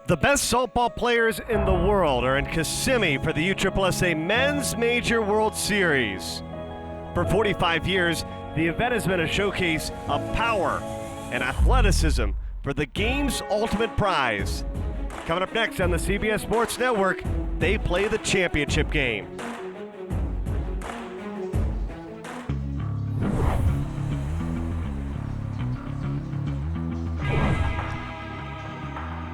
The best softball players in the world are in Kissimmee for the USSSA Men's Major World Series. For 45 years, the event has been a showcase of power and athleticism for the game's ultimate prize. Coming up next on the CBS Sports Network, they play the championship game.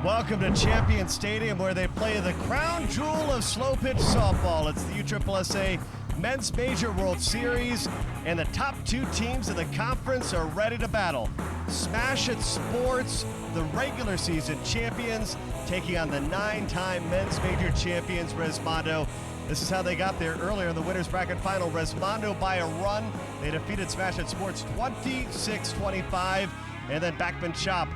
Welcome to Champion Stadium, where they play the crown jewel of slow pitch softball. It's the USSSA Men's Major World Series, and the top two teams of the conference are ready to battle. Smash It Sports, the regular season champions, taking on the 9-time Men's Major champions, Resmondo. This is how they got there earlier in the winner's bracket final. Resmondo by a run. They defeated Smash It Sports 26-25, and then Backman Chop.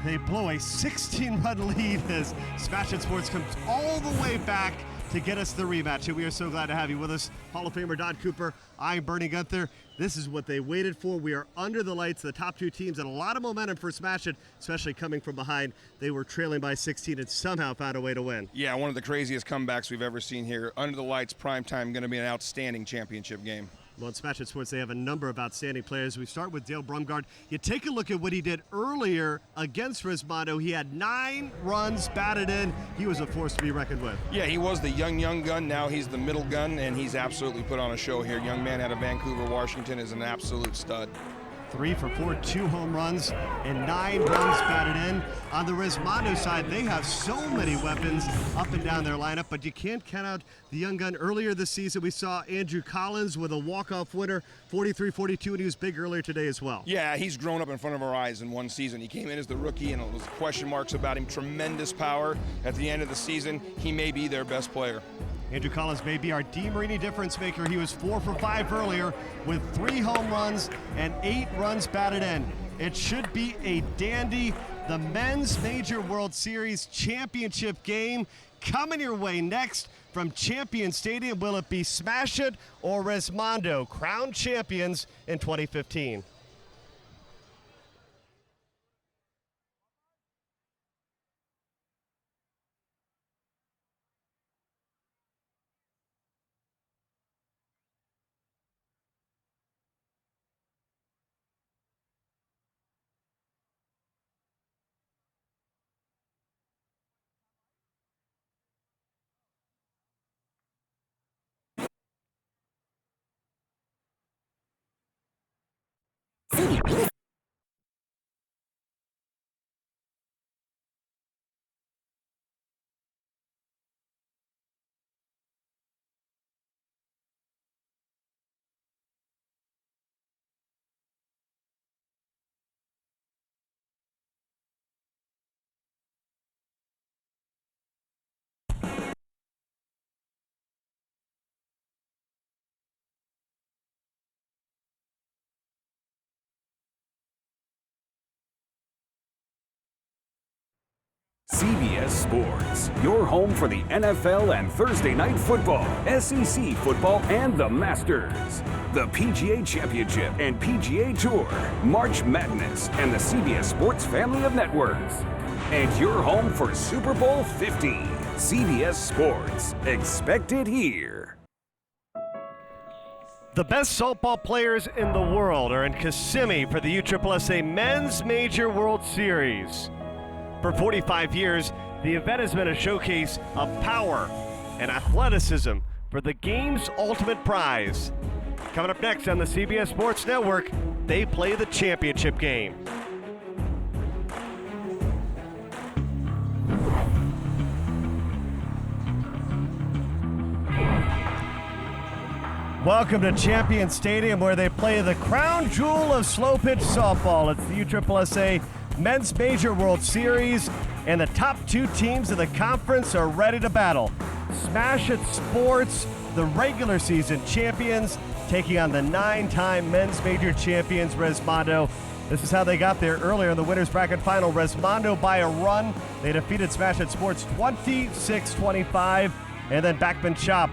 They blow a 16-run lead as Smash It Sports comes all the way back to get us the rematch. And we are so glad to have you with us. Hall of Famer Don Cooper, I'm Bernie Gunther. This is what they waited for. We are under the lights, the top two teams, and a lot of momentum for Smash It, especially coming from behind. They were trailing by 16 and somehow found a way to win. Yeah, one of the craziest comebacks we've ever seen here. Under the lights, prime time, going to be an outstanding championship game. Well, in Smash It Sports, they have a number of outstanding players. We start with Dale Brumgard. You take a look at what he did earlier against Resmondo. He had 9 runs batted in. He was a force to be reckoned with. Yeah, he was the young gun. Now he's the middle gun, and he's absolutely put on a show here. Young man out of Vancouver, Washington, is an absolute stud. 3 for 4, 2 home runs, and 9 runs batted in. On the Resmondo side, they have so many weapons up and down their lineup, but you can't count out the young gun. Earlier this season, we saw Andrew Collins with a walk-off winner, 43-42, and he was big earlier today as well. Yeah, he's grown up in front of our eyes in one season. He came in as the rookie, and it was question marks about him. Tremendous power. At the end of the season, he may be their best player. Andrew Collins may be our DeMarini difference maker. He was 4 for 5 earlier with 3 home runs and 8 runs batted in. It should be a dandy. The Men's Major World Series championship game coming your way next from Champion Stadium. Will it be Smash It or Resmondo, crowned champions in 2015? CBS Sports, your home for the NFL and Thursday Night Football, SEC football, and the Masters. The PGA Championship and PGA Tour, March Madness, and the CBS Sports family of networks. And your home for Super Bowl 50. CBS Sports, expect it here. The best softball players in the world are in Kissimmee for the USSSA Men's Major World Series. For 45 years, the event has been a showcase of power and athleticism for the game's ultimate prize. Coming up next on the CBS Sports Network, they play the championship game. Welcome to Champion Stadium, where they play the crown jewel of slow pitch softball. It's the USSSA Men's Major World Series, and the top two teams of the conference are ready to battle. Smash It Sports, the regular season champions, taking on the 9-time Men's Major champions, Resmondo. This is how they got there earlier in the winner's bracket final. Resmondo by a run. They defeated Smash It Sports 26-25, and then Backman Chop.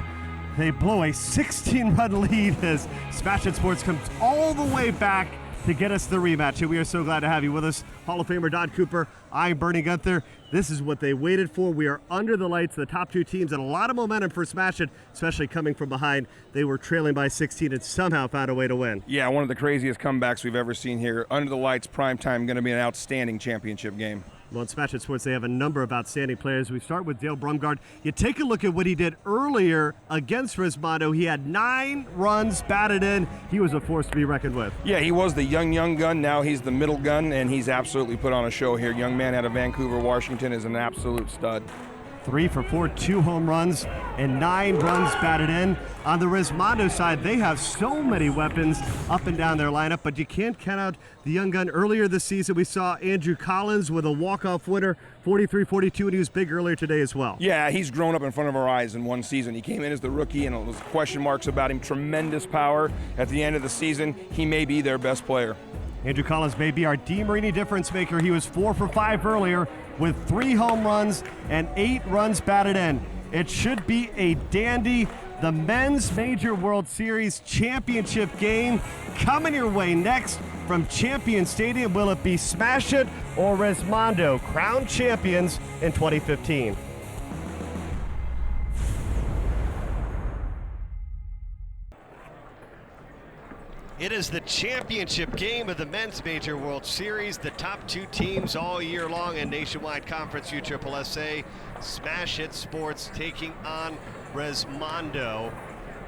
They blow a 16-run lead as Smash It Sports comes all the way back to get us the rematch. And we are so glad to have you with us. Hall of Famer Don Cooper, I'm Bernie Gunther. This is what they waited for. We are under the lights, the top two teams, and a lot of momentum for Smash It, especially coming from behind. They were trailing by 16 and somehow found a way to win. Yeah, one of the craziest comebacks we've ever seen here. Under the lights, prime time, going to be an outstanding championship game. Well, in Smash It Sports, they have a number of outstanding players. We start with Dale Brumgard. You take a look at what he did earlier against Resmondo. He had 9 runs batted in. He was a force to be reckoned with. Yeah, he was the young gun. Now he's the middle gun, and he's absolutely put on a show here. Young man out of Vancouver, Washington, is an absolute stud. 3 for 4, 2 home runs, and 9 runs batted in. On the Resmondo side, they have so many weapons up and down their lineup, but you can't count out the young gun. Earlier this season, we saw Andrew Collins with a walk-off winner, 43-42, and he was big earlier today as well. Yeah, he's grown up in front of our eyes in one season. He came in as the rookie, and there was question marks about him. Tremendous power. At the end of the season, he may be their best player. Andrew Collins may be our DeMarini difference maker. He was 4 for 5 earlier with 3 home runs and 8 runs batted in. It should be a dandy. The Men's Major World Series Championship game coming your way next from Champion Stadium. Will it be Smash It or Resmondo, crowned champions in 2015? It is the championship game of the Men's Major World Series. The top 2 teams all year long in Nationwide Conference USSSA. Smash It Sports taking on Resmondo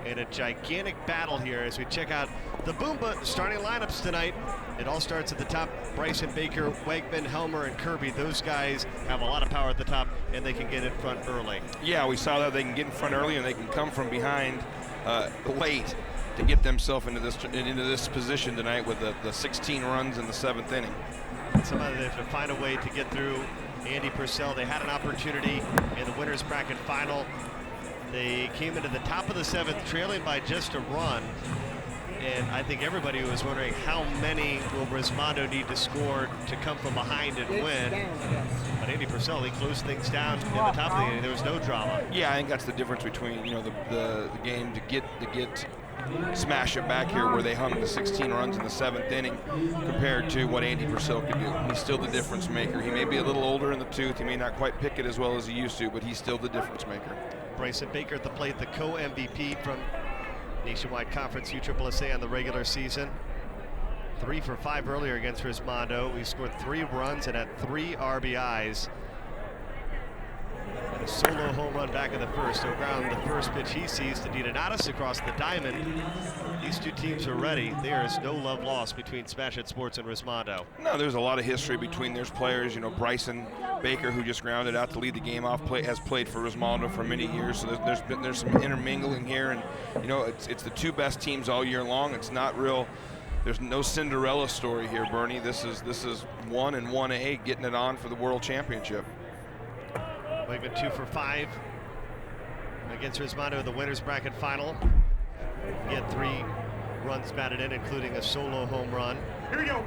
in a gigantic battle here as we check out the Boomba starting lineups tonight. It all starts at the top. Bryson, Baker, Wegman, Helmer, and Kirby. Those guys have a lot of power at the top, and they can get in front early. Yeah, we saw that they can get in front early, and they can come from behind late to get themselves into this position tonight with the 16 runs in the 7th inning. Somebody they have to find a way to get through. Andy Purcell, they had an opportunity in the winner's bracket final. They came into the top of the 7th, trailing by just a run. And I think everybody was wondering how many will Resmondo need to score to come from behind and win. But Andy Purcell, he closed things down in the top of the inning. There was no drama. Yeah, I think that's the difference between the game to get Smash It back here, where they hung the 16 runs in the 7th inning, compared to what Andy Purcell could do. He's still the difference maker. He may be a little older in the tooth. He may not quite pick it as well as he used to, but he's still the difference maker. Bryson Baker at the plate, the co-MVP from Nationwide Conference USSSA on the regular season. 3 for 5 earlier against Resmondo. We scored 3 runs and had 3 RBIs. And a solo home run back in the first. O'Ground, the first pitch he sees to Donatus across the diamond. These 2 teams are ready. There is no love lost between Smash It Sports and Resmondo. No, there's a lot of history between those players. Bryson Baker, who just grounded out to lead the game off, has played for Resmondo for many years. So there's some intermingling here, and it's the 2 best teams all year long. It's not real. There's no Cinderella story here, Bernie. This is 1 and 1A getting it on for the World Championship. Wegman 2 for 5 against Resmondo in the winner's bracket final. He had 3 runs batted in, including a solo home run. Here we go.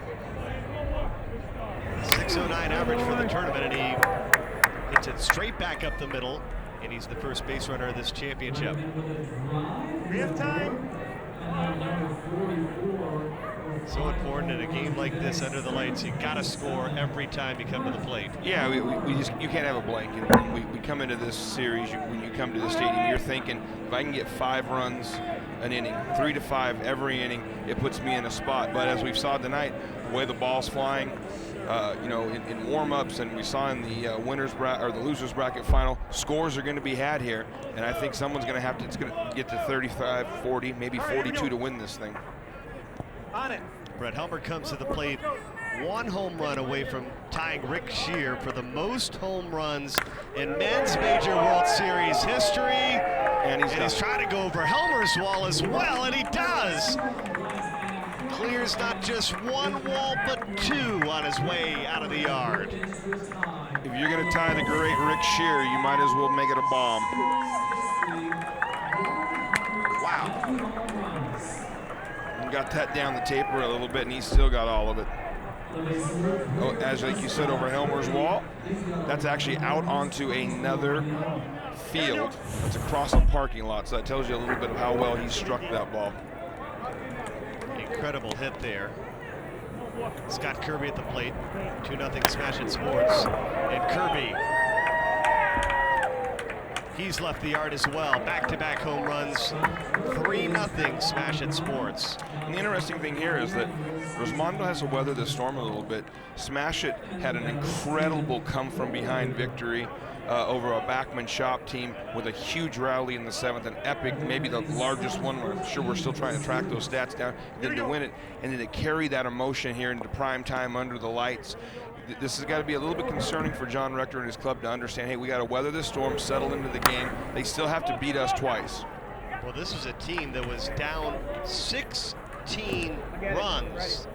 609 average for the tournament, and he hits it straight back up the middle, and he's the first base runner of this championship. We have time. So important in a game like this under the lights. You got to score every time you come to the plate. Yeah, you can't have a blank. And we come into this series, when you come to the stadium, you're thinking, if I can get 5 runs an inning, 3 to 5 every inning, it puts me in a spot. But as we saw tonight, the way the ball's flying, in warm-ups, and we saw in the the losers bracket final, scores are going to be had here, and I think someone's going to have to. It's going to get to 35, 40, maybe 42 to win this thing. On it. Brett Helmer comes to the plate, 1 home run away from tying Rick Shear for the most home runs in Men's Major World Series history. And he's trying to go over Helmer's wall as well, and he does. Clears not just 1 wall, but 2 on his way out of the yard. If you're going to tie the great Rick Shear, you might as well make it a bomb. Wow. Got that down the taper a little bit, and he still got all of it. As like you said, over Helmer's wall, that's actually out onto another field. That's across a parking lot, so that tells you a little bit of how well he struck that ball. Incredible hit there. Scott Kirby at the plate. 2-0 Smash It Sports. And Kirby, he's left the yard as well. Back-to-back home runs. 3-0 Smash It Sports. And the interesting thing here is that Resmondo has to weather the storm a little bit. Smash It had an incredible come-from-behind victory over a Backman Shop team with a huge rally in the 7th, an epic, maybe the largest one. I'm sure we're still trying to track those stats down. And then to win it, and then to carry that emotion here into prime time under the lights. This has got to be a little bit concerning for John Rector and his club to understand, hey, we got to weather this storm, settle into the game. They still have to beat us twice. Well, this is a team that was down 16 runs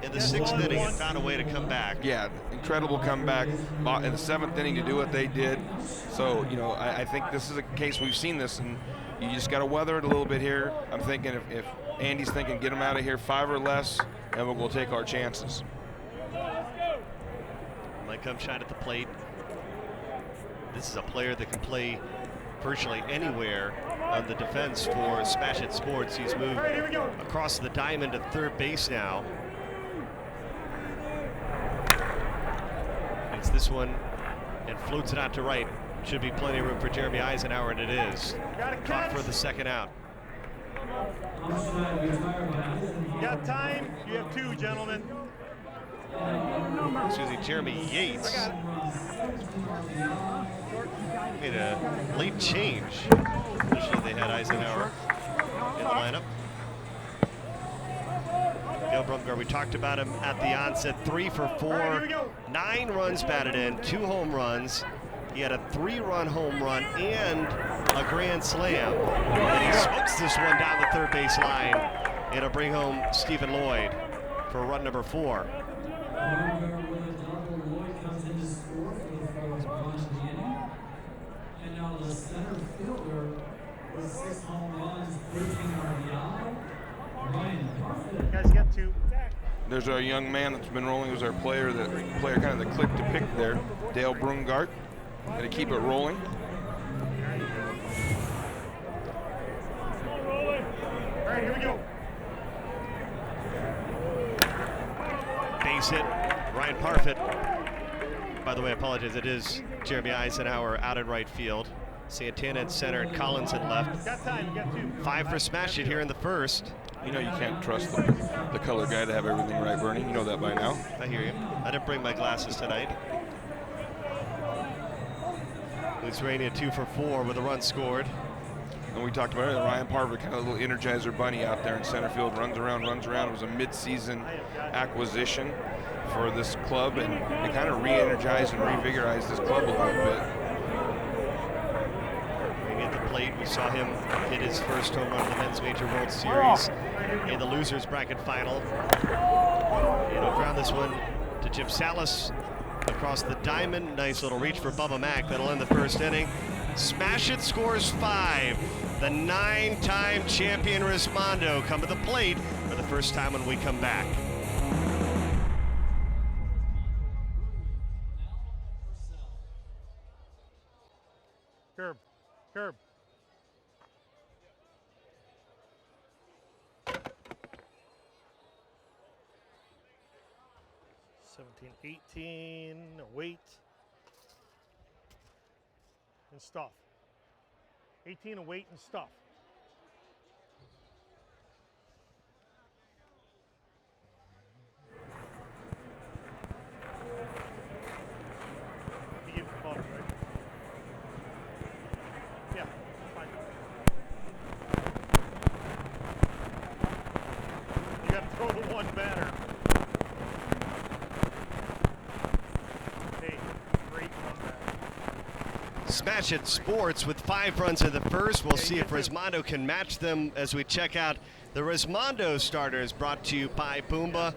in the 6th inning and found a way to come back. Yeah, incredible comeback in the 7th inning to do what they did. So, you know, I think this is a case, we've seen this, and you just got to weather it a little bit here. I'm thinking if Andy's thinking get them out of here 5 or less, and we'll take our chances. Might come shot at the plate. This is a player that can play virtually anywhere on the defense for Smash It Sports. He's moved across the diamond to third base now. It's this one and floats it out to right. Should be plenty of room for Jeremy Eisenhower, and it is. Caught for the second out. You got time? You have 2, gentlemen. Excuse me, Jeremy Yates made a late change. Initially they had Eisenhower in the lineup. Dale Brumgar, we talked about him at the onset. 3 for 4, 9 runs batted in, 2 home runs. He had a 3-run home run and a grand slam. And he smokes this one down the third base line. It'll bring home Stephen Lloyd for run number 4. And now the center fielder with 6 home runs, 13 RBI. Ryan Parfit. You guys got 2. There's a young man that's been rolling as our player kind of the click to pick there, Dale Brungart. Got to keep it rolling. All right, here we go. Base hit, Ryan Parfit. By the way, I apologize, it is Jeremy Eisenhower out in right field. Santana in center and Collins in left. Got time, you got 2. 5 for Smash It here in the first. You know you can't trust the color guy to have everything right, Bernie. You know that by now. I hear you. I didn't bring my glasses tonight. Luis Rania 2 for 4 with a run scored. And we talked about it, Ryan Parfit, kind of a little Energizer bunny out there in center field, runs around. It was a mid-season acquisition for this club, and it kind of re-energized and revigorized this club a little bit. At the plate, we saw him hit his first home run in the Men's Major World Series in the losers bracket final. And he'll ground this one to Jim Salas across the diamond. Nice little reach for Bubba Mack. That'll end the first inning. Smash It scores 5. The 9-time champion Resmondo come to the plate for the first time when we come back. Curb. 17, 18, wait. And stuff. 18 and wait and stuff. You give the ball, right? Yeah, fine. You got to throw the one batter. Hey, great comeback. Smash It Sports with 5 runs in the first. We'll see if Resmondo can match them as we check out the Resmondo starters, brought to you by Boomba,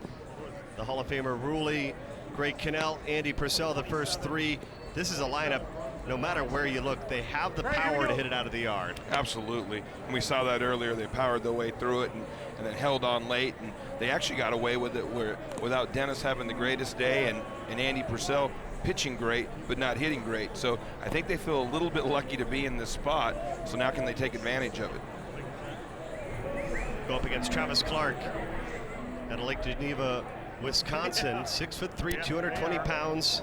the Hall of Famer Ruley, Greg Cannell, Andy Purcell, the first 3. This is a lineup, no matter where you look, they have the power to hit it out of the yard. Absolutely. And we saw that earlier. They powered their way through it and then held on late, and they actually got away with it without Dennis having the greatest day and Andy Purcell pitching great but not hitting great. So I think they feel a little bit lucky to be in this spot. So now can they take advantage of it? Go up against Travis Clark out of Lake Geneva, Wisconsin. 6'3", 220 pounds.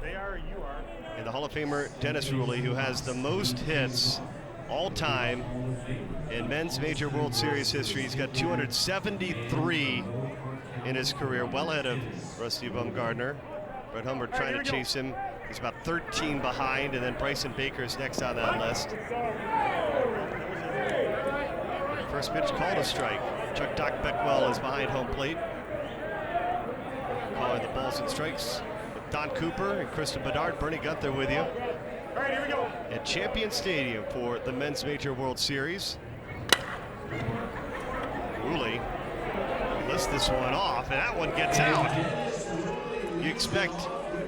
They are, you are. And the Hall of Famer Dennis Ruley, who has the most hits all time in men's major World Series history. He's got 273 in his career, well ahead of Rusty Bumgardner. Brett Humber trying to chase him. He's about 13 behind, and then Bryson Baker is next on that list. First pitch called a strike. Chuck Doc Beckwell is behind home plate, calling the balls and strikes with Don Cooper and Kristen Bedard. Bernie Gunther with you. All right, here we go. At Champion Stadium for the Men's Major World Series. Ruley lists this one off, and that one gets out. You expect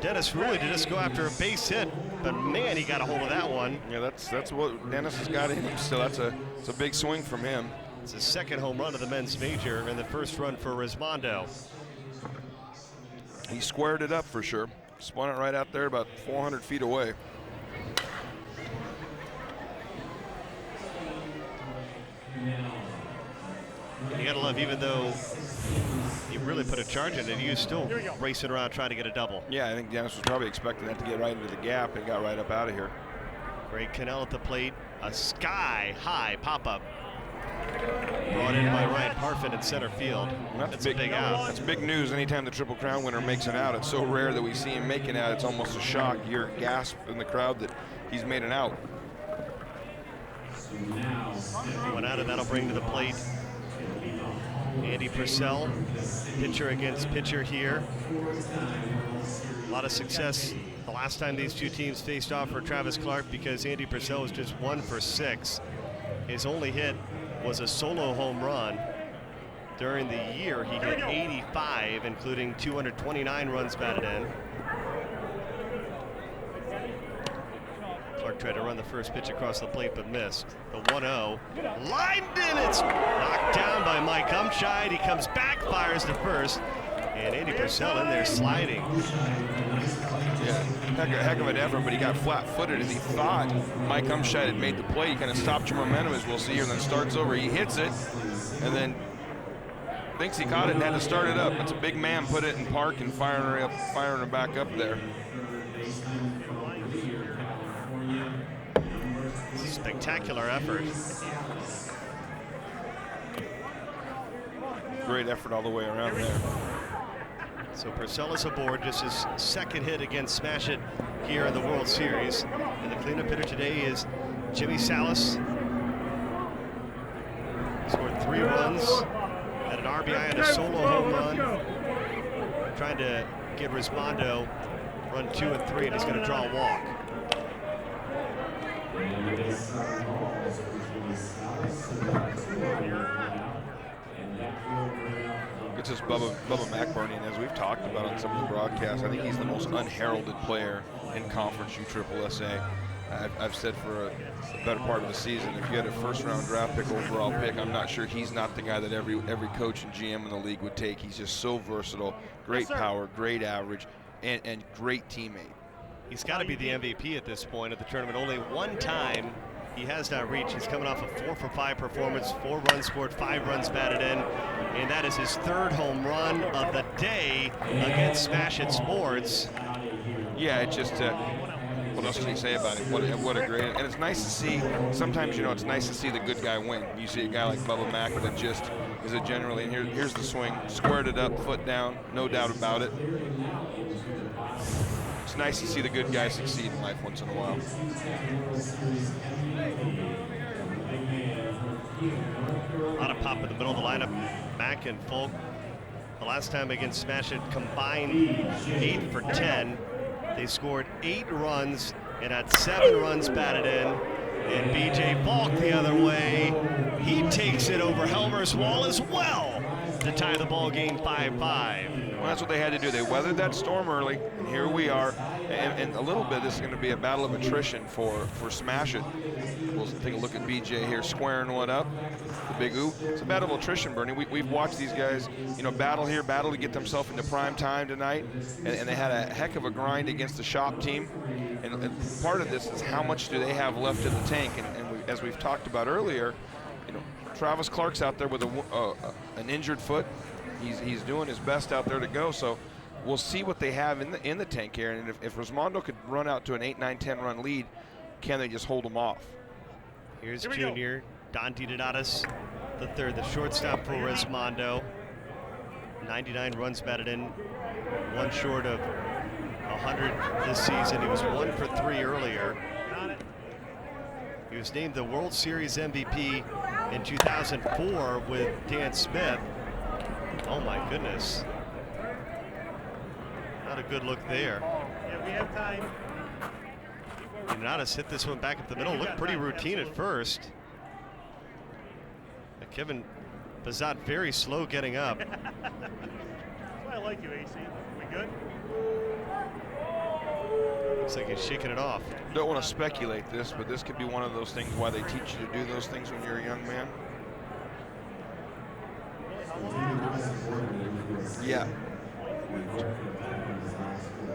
Dennis Ruley to just go after a base hit, but man, he got a hold of that one. Yeah, that's what Dennis has got in him. So it's a big swing from him. It's his second home run of the men's major and the first run for Resmondo. He squared it up for sure. Spun it right out there about 400 feet away. You gotta love, even though he really put a charge in it, he was still racing around trying to get a double. Yeah, I think Dennis was probably expecting that to get right into the gap and got right up out of here. Greg Cannell at the plate, a sky-high pop-up. Brought in by Ryan Parfit in center field. That's a big out. That's big news anytime the Triple Crown winner makes an out. It's so rare that we see him make an out. It's almost a shock. You hear gasp in the crowd that he's made an out. One out, and that'll bring to the plate Andy Purcell, pitcher against pitcher here. A lot of success the last time these two teams faced off for Travis Clark, because Andy Purcell was just 1 for 6. His only hit was a solo home run. During the year, he hit 85, including 229 runs batted in. Clark tried to run the first pitch across the plate, but missed. The 1-0. Lined in, it's knocked down by Mike Umscheid. He comes back, fires to first, and Andy Purcell in there sliding. Yeah, heck of an effort, but he got flat-footed as he thought Mike Umscheid had made the play. He kind of stopped your momentum, as we'll see here, and then starts over. He hits it, and then thinks he caught it and had to start it up. That's a big man, put it in park and firing her back up there. Spectacular effort. Great effort all the way around there. So Purcell is aboard, just his second hit against Smash It here in the World Series. And the cleanup hitter today is Jimmy Salas. Scored 3 runs, had an RBI and a solo home run. Trying to get Resmondo run 2 and 3, and he's going to draw a walk. It's just Bubba McBurney, and as we've talked about on some of the broadcasts, I think he's the most unheralded player in Conference USSSA. I've said for a better part of the season, if you had a first-round draft pick, overall pick, I'm not sure he's not the guy that every coach and GM in the league would take. He's just so versatile, great power, great average, and great teammate. He's got to be the MVP at this point of the tournament. Only one time he has not reached. He's coming off a 4 for 5 performance, 4 runs scored, 5 runs batted in, and that is his 3rd home run of the day against Smash It Sports. Yeah, it just, what else can you say about him? What a great, and it's nice to see, sometimes, you know, it's nice to see the good guy win. You see a guy like Bubba Mack that just is a generally, and here's the swing, squared it up, foot down, no doubt about it. It's nice to see the good guy succeed in life once in a while. A lot of pop in the middle of the lineup. Mack and Folk, the last time against Smash It, combined 8 for 10. They scored 8 runs and had 7 runs batted in. And BJ Falk the other way, he takes it over Helmer's wall as well to tie the ball game 5-5. Well, that's what they had to do. They weathered that storm early, and here we are. And a little bit, this is going to be a battle of attrition for Smash It. We'll take a look at BJ here squaring one up. The big ooh. It's a battle of attrition, Bernie. We've watched these guys, you know, battle to get themselves into prime time tonight, and they had a heck of a grind against the shop team. And part of this is how much do they have left in the tank. And as we've talked about earlier, you know, Travis Clark's out there with an injured foot. He's doing his best out there to go. So we'll see what they have in the tank here. And if Resmondo could run out to an 8, 9, 10 run lead, can they just hold them off? Here's junior Don DiDonatis, the third, the shortstop for Resmondo. 99 runs batted in, one short of 100 this season. He was 1 for 3 earlier. He was named the World Series MVP in 2004 with Dan Smith. Oh my goodness. Not a good look there. Yeah, we have time. DiDonatis hit this one back up the middle. Looked pretty routine at first. Kevin Bazat very slow getting up. That's why I like you, AC. We good? Looks like he's shaking it off. Don't want to speculate this, but this could be one of those things why they teach you to do those things when you're a young man. Yeah.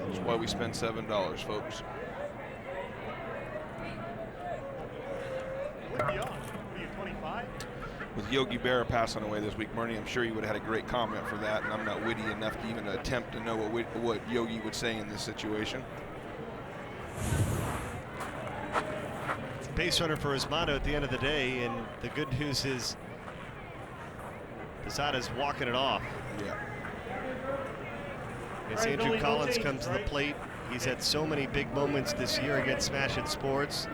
That's why we spend $7, folks. What are you on? What are you, 25? With Yogi Berra passing away this week, Murray, I'm sure you would have had a great comment for that, and I'm not witty enough to even attempt to know what Yogi would say in this situation. Base runner for Resmondo at the end of the day, and the good news is Bazat is walking it off. Yeah. As Andrew Collins comes to the plate, he's had so many big moments this year against Smash It Sports,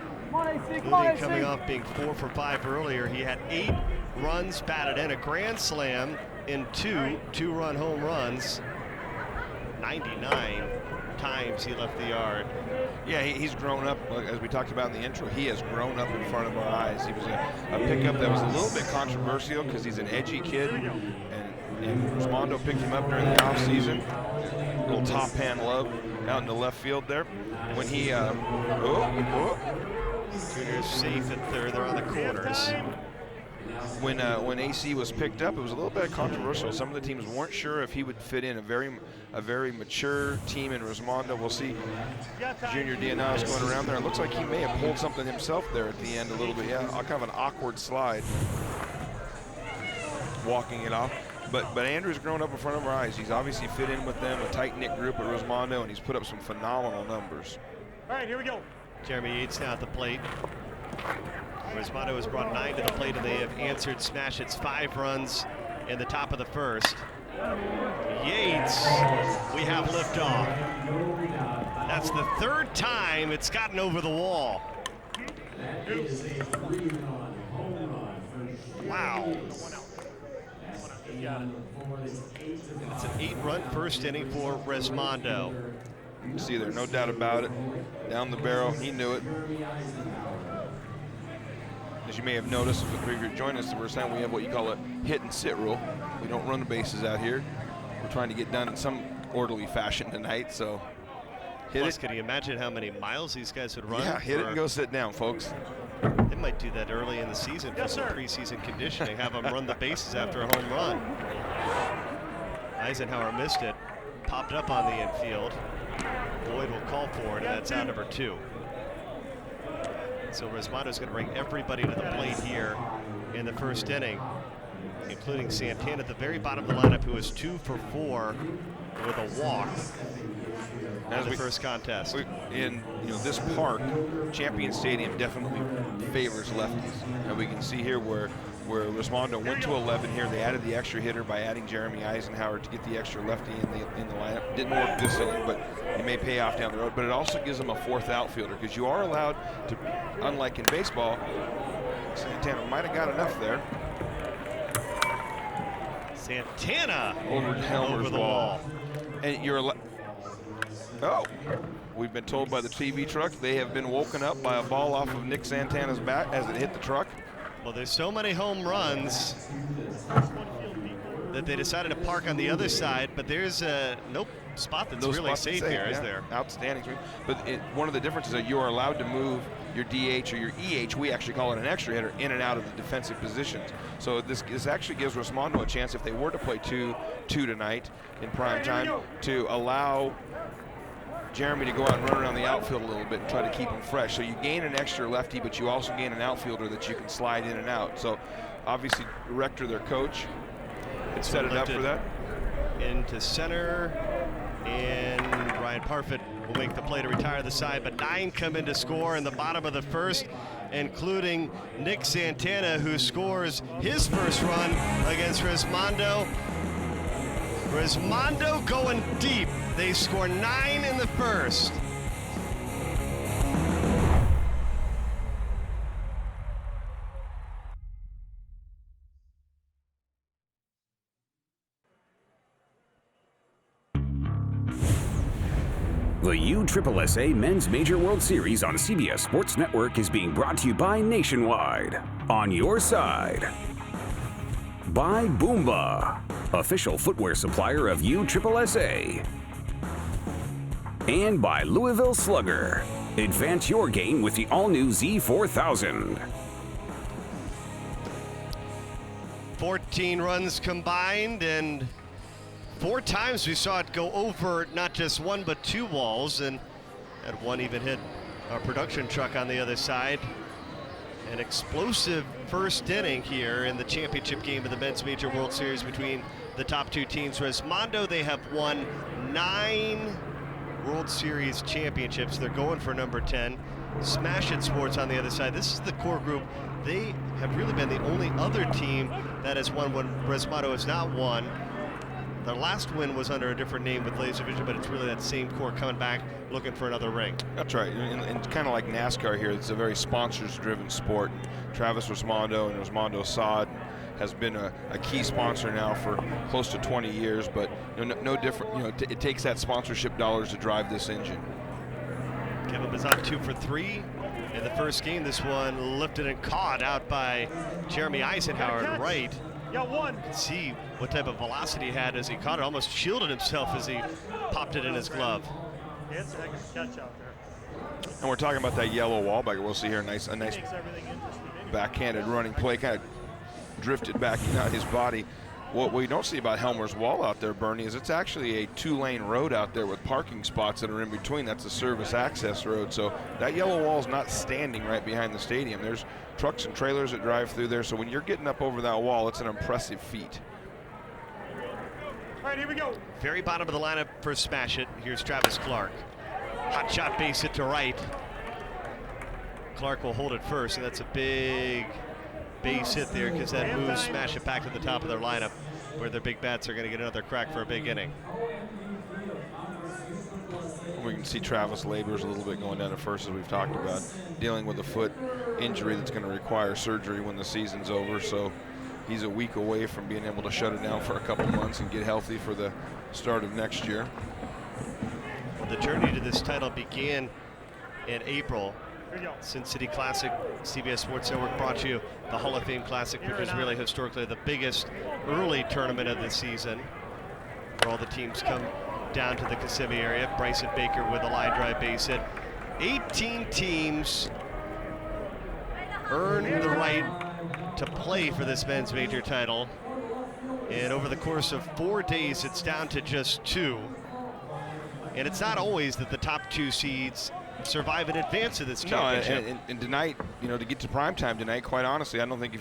including coming off being 4 for 5 earlier. He had 8 runs batted in, a grand slam in 2 2-run home runs. 99 times he left the yard. Yeah, he's grown up, as we talked about in the intro, he has grown up in front of our eyes. He was a pickup that was a little bit controversial because he's an edgy kid, and Resmondo picked him up during the offseason. A little top hand love out in the left field there. When he, Junior's safe at third, they're on the corners. When AC was picked up, it was a little bit controversial. Some of the teams weren't sure if he would fit in. A very mature team in Resmondo. We'll see Junior DiDonatis going around there. It looks like he may have pulled something himself there at the end a little bit. Yeah, kind of an awkward slide, walking it off. But Andrew's grown up in front of our eyes. He's obviously fit in with them, a tight-knit group at Resmondo, and he's put up some phenomenal numbers. All right, here we go. Jeremy Yates now at the plate. Resmondo has brought 9 to the plate, and they have answered Smash It's 5 runs in the top of the first. Yates, we have liftoff. That's the 3rd time it's gotten over the wall. Wow. It's an 8-run first inning for Resmondo. You can see there, no doubt about it. Down the barrel, he knew it. As you may have noticed, if you're joining us the first time, we have what you call a hit and sit rule. We don't run the bases out here. We're trying to get done in some orderly fashion tonight, so hit it. Can you imagine how many miles these guys would run? Yeah, hit it and go sit down, folks. They might do that early in the season for some preseason conditioning, have them run the bases after a home run. Eisenhower missed it, popped up on the infield. Boyd will call for it, and that's out number 2. So Resmondo's going to bring everybody to the plate here in the first inning, including Santana at the very bottom of the lineup, who was 2 for 4 with a walk in the first contest. In this park, Champion Stadium definitely favors lefties, and we can see here where Resmondo went to 11 here. They added the extra hitter by adding Jeremy Eisenhower to get the extra lefty in the lineup. Didn't work this inning, but it may pay off down the road. But it also gives them a 4th outfielder, because you are allowed to, unlike in baseball, Santana might have got enough there. Santana over the wall. And you're we've been told by the TV truck they have been woken up by a ball off of Nick Santana's bat as it hit the truck. Well, there's so many home runs that they decided to park on the other side, but there's no spot that's really safe here, is there? Outstanding. But one of the differences is that you are allowed to move your DH or your EH, we actually call it an extra hitter, in and out of the defensive positions. So this actually gives Resmondo a chance, if they were to play 2 tonight in prime time, to allow Jeremy to go out and run around the outfield a little bit and try to keep him fresh. So you gain an extra lefty, but you also gain an outfielder that you can slide in and out. So obviously Rector, their coach, had set it up for that. Into center, and Ryan Parfit will make the play to retire the side, but 9 come in to score in the bottom of the first, including Nick Santana, who scores his first run against Resmondo. Resmondo going deep. They score 9 in the first. The USSSA Men's Major World Series on CBS Sports Network is being brought to you by Nationwide. On your side. By Boomba, official footwear supplier of USSSA. And by Louisville Slugger. Advance your game with the all-new Z4000. 14 runs combined, and 4 times we saw it go over not just 1 but 2 walls, and that one even hit our production truck on the other side. An explosive first inning here in the championship game of the Men's Major World Series between the top 2 teams. Resmondo, they have won 9 World Series championships. They're going for number 10. Smash It Sports on the other side. This is the core group. They have really been the only other team that has won when Resmondo has not won. Their last win was under a different name with Laser Vision, but it's really that same core coming back looking for another ring. That's right, and kind of like NASCAR here, it's a very sponsors-driven sport. Travis Resmondo and Resmondo Saad has been a key sponsor now for close to 20 years, but no different. It takes that sponsorship dollars to drive this engine. Kevin Bazan 2 for 3 in the first game. This one lifted and caught out by Jeremy Eisenhower to right. Yeah, 1. You can see what type of velocity he had as he caught it. Almost shielded himself as he popped it in his glove. It's a heck of a catch out there. And we're talking about that yellow wall back. We'll see here a nice Makes everything interesting. backhanded running play, kind of drifted back out his body. What we don't see about Helmer's Wall out there, Bernie, is it's actually a 2-lane road out there with parking spots that are in between. That's a service access road. So that yellow wall is not standing right behind the stadium. There's trucks and trailers that drive through there. So when you're getting up over that wall, it's an impressive feat. All right, here we go. Very bottom of the lineup for Smash It. Here's Travis Clark. Hot shot base hit to right. Clark will hold it first, and that's a big base hit there because that moves Smash It back to the top of their lineup where their big bats are going to get another crack for a big inning. We can see Travis labors a little bit going down at first, as we've talked about, dealing with a foot injury that's going to require surgery when the season's over. So he's a week away from being able to shut it down for a couple months and get healthy for the start of next year. Well, the journey to this title began in April. Sin City Classic, CBS Sports Network brought you the Hall of Fame Classic, which is really historically the biggest early tournament of the season, where all the teams come down to the Kissimmee area. Bryson Baker with a line drive base hit. 18 teams earn the right to play for this men's major title, and over the course of 4 days, it's down to just 2. And it's not always that the top 2 seeds survive in advance of this championship. No, and tonight, to get to primetime tonight, quite honestly, I don't think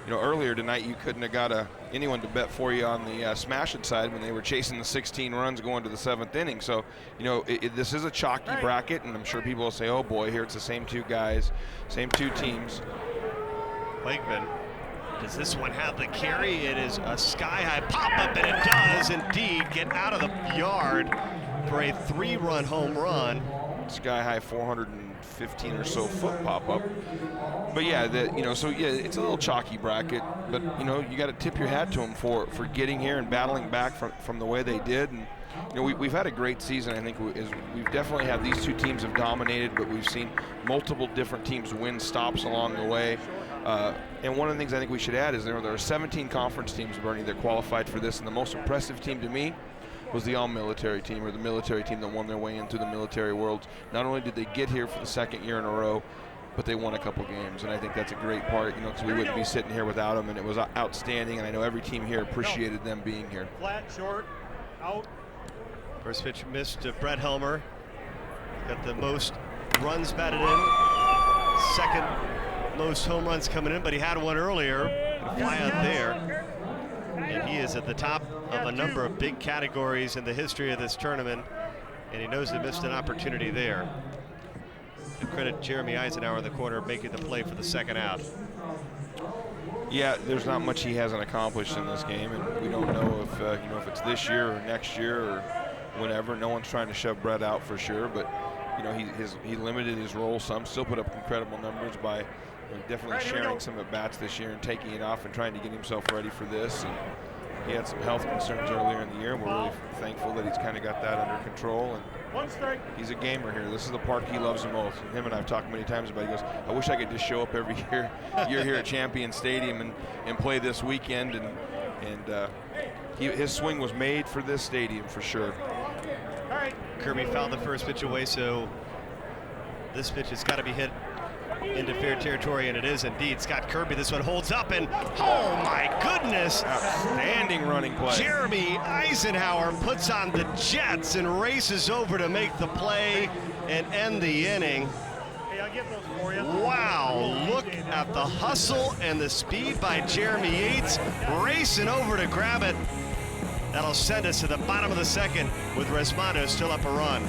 earlier tonight you couldn't have got anyone to bet for you on the Smash It side when they were chasing the 16 runs going to the 7th inning. So, this is a chalky bracket, and I'm sure people will say, oh boy, here it's the same 2 guys, same 2 teams. Wakeman, does this one have the carry? It is a sky-high pop-up, and it does indeed get out of the yard for a 3-run home run. Sky high 415 or so foot pop up, but yeah, it's a little chalky bracket, but you got to tip your hat to them for getting here and battling back from the way they did. And we've had a great season. I think we've definitely had these 2 teams have dominated, but we've seen multiple different teams win stops along the way. And one of the things I think we should add is there are 17 conference teams, Bernie, that qualified for this, and the most impressive team to me was the all-military team, or the military team that won their way into the military world. Not only did they get here for the 2nd year in a row, but they won a couple games, and I think that's a great part, because we wouldn't be sitting here without them, and it was outstanding, and I know every team here appreciated them being here. Flat, short, out. First pitch missed to Brett Helmer. Got the most runs batted in. Second most home runs coming in, but he had one earlier. Fly out there. And he is at the top of a number of big categories in the history of this tournament. And he knows he missed an opportunity there. To credit Jeremy Eisenhower in the corner making the play for the second out. Yeah, there's not much he hasn't accomplished in this game, and we don't know if if it's this year or next year or whenever. No one's trying to shove Brett out for sure, but he limited his role some. Still put up incredible numbers by definitely sharing some at bats this year and taking it off and trying to get himself ready for this. And he had some health concerns earlier in the year, and we're really thankful that he's kind of got that under control. And he's a gamer here. This is the park he loves the most. And him and I've talked many times about it. He goes, I wish I could just show up every year here at Champion Stadium and play this weekend. And his swing was made for this stadium for sure. Kirby fouled the first pitch away, so this pitch has got to be hit into fair territory, and it is indeed. Scott Kirby, this one holds up, and oh my goodness! Outstanding running play. Jeremy Eisenhower puts on the Jets and races over to make the play and end the inning. Hey, I'll get those for you. Wow, look at the hustle and the speed by Jeremy Yates, racing over to grab it. That'll send us to the bottom of the second with Resmondo still up a run.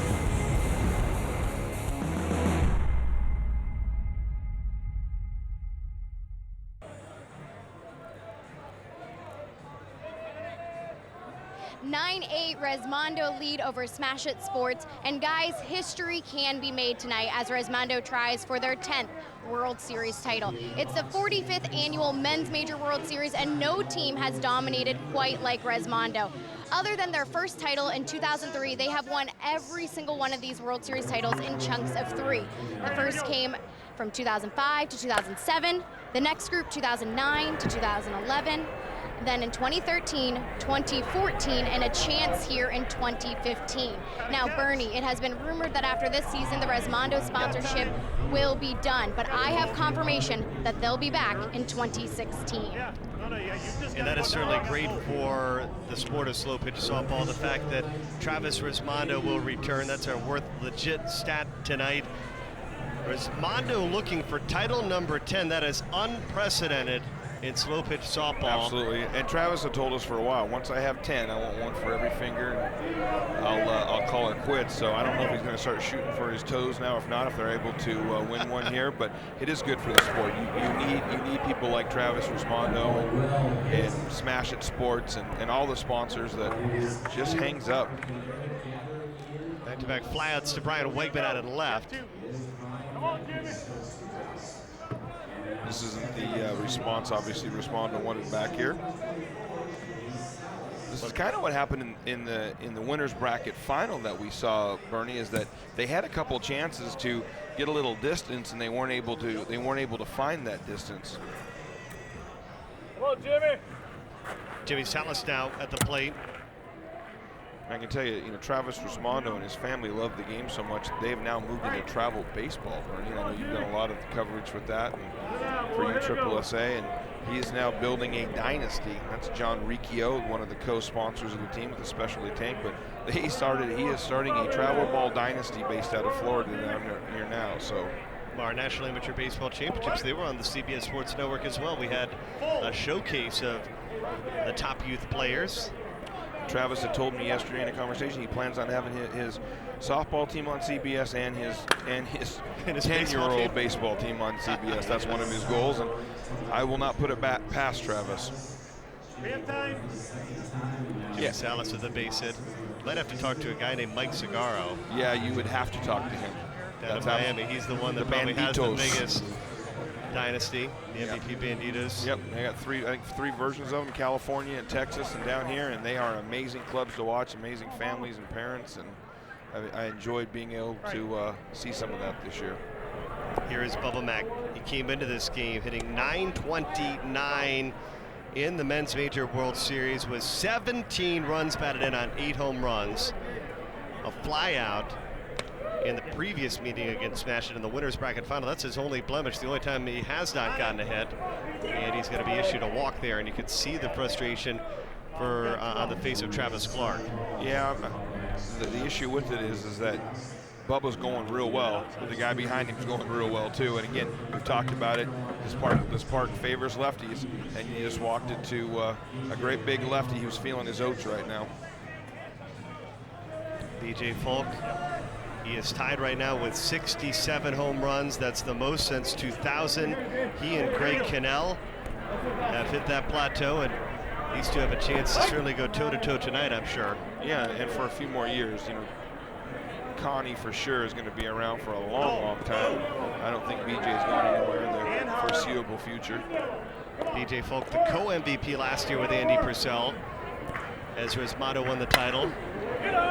Resmondo lead over Smash It Sports. And guys, history can be made tonight as Resmondo tries for their 10th World Series title. It's the 45th annual Men's Major World Series, and no team has dominated quite like Resmondo. Other than their first title in 2003, they have won every single one of these World Series titles in chunks of 3. The first came from 2005 to 2007, the next group 2009 to 2011, then in 2013, 2014, and a chance here in 2015. Now, Bernie, it has been rumored that after this season, the Resmondo sponsorship will be done, but I have confirmation that they'll be back in 2016. And that is certainly great for the sport of slow pitch softball. The fact that Travis Resmondo will return, that's our worth legit stat tonight. Resmondo looking for title number 10. That is unprecedented in slow pitch softball. Absolutely, and Travis had told us for a while, once I have 10, I want one for every finger, and I'll call it quits. So I don't know if he's going to start shooting for his toes now. If not, if they're able to win one here, but it is good for the sport. You need people like Travis Resmondo and Smash It Sports and all the sponsors that just hangs up. Back-to-back flyouts to Brian Wegman out and left. Come on, Jimmy. This isn't the response, obviously. Resmondo wanted back here. This is kind of what happened in the winners bracket final that we saw, Bernie, is that they had a couple chances to get a little distance and they weren't able to find that distance. Come on, Jimmy. Jimmy Salas now at the plate. I can tell you, Travis Resmondo and his family love the game so much, they have now moved into travel baseball, Bernie. I know you've done a lot of coverage with that and for USSSA, and he is now building a dynasty. That's John Riccio, one of the co-sponsors of the team with the specialty tank, but he is starting a travel ball dynasty based out of Florida down here now. So Our National Amateur Baseball Championships, they were on the CBS Sports Network as well. We had a showcase of the top youth players. Travis had told me yesterday in a conversation he plans on having his softball team on CBS and his 10-year-old baseball team on CBS. That's one of his goals, and I will not put it back past Travis. Jimmy Salas with the base hit. Might have to talk to a guy named Mike Cigarro. Yeah, you would have to talk to him. Down in Miami. He's the one that probably has the biggest dynasty, the MVP Banditos. Yep, they got three versions of them, California and Texas and down here, and they are amazing clubs to watch, amazing families and parents, and I enjoyed being able to see some of that this year. Here is Bubba Mack. He came into this game hitting .929 in the Men's Major World Series with 17 runs batted in on 8 home runs. A flyout in the previous meeting against Smash It in the winners bracket final. That's his only blemish, the only time he has not gotten a hit, and he's going to be issued a walk there, and you could see the frustration for on the face of Travis Clark. Yeah, the issue with it is that Bubba's going real well, but the guy behind him is going real well too. And again, we've talked about it. This park favors lefties, and you just walked into a great big lefty who's feeling his oats right now. BJ Falk, he is tied right now with 67 home runs. That's the most since 2000. He and Greg Cannell have hit that plateau, and these two have a chance to certainly go toe-to-toe tonight, I'm sure. Yeah, and for a few more years, you know, Connie for sure is going to be around for a long, long time. I don't think BJ's going anywhere in the foreseeable future. BJ Falk, the co-MVP last year with Andy Purcell, as Resmondo won the title.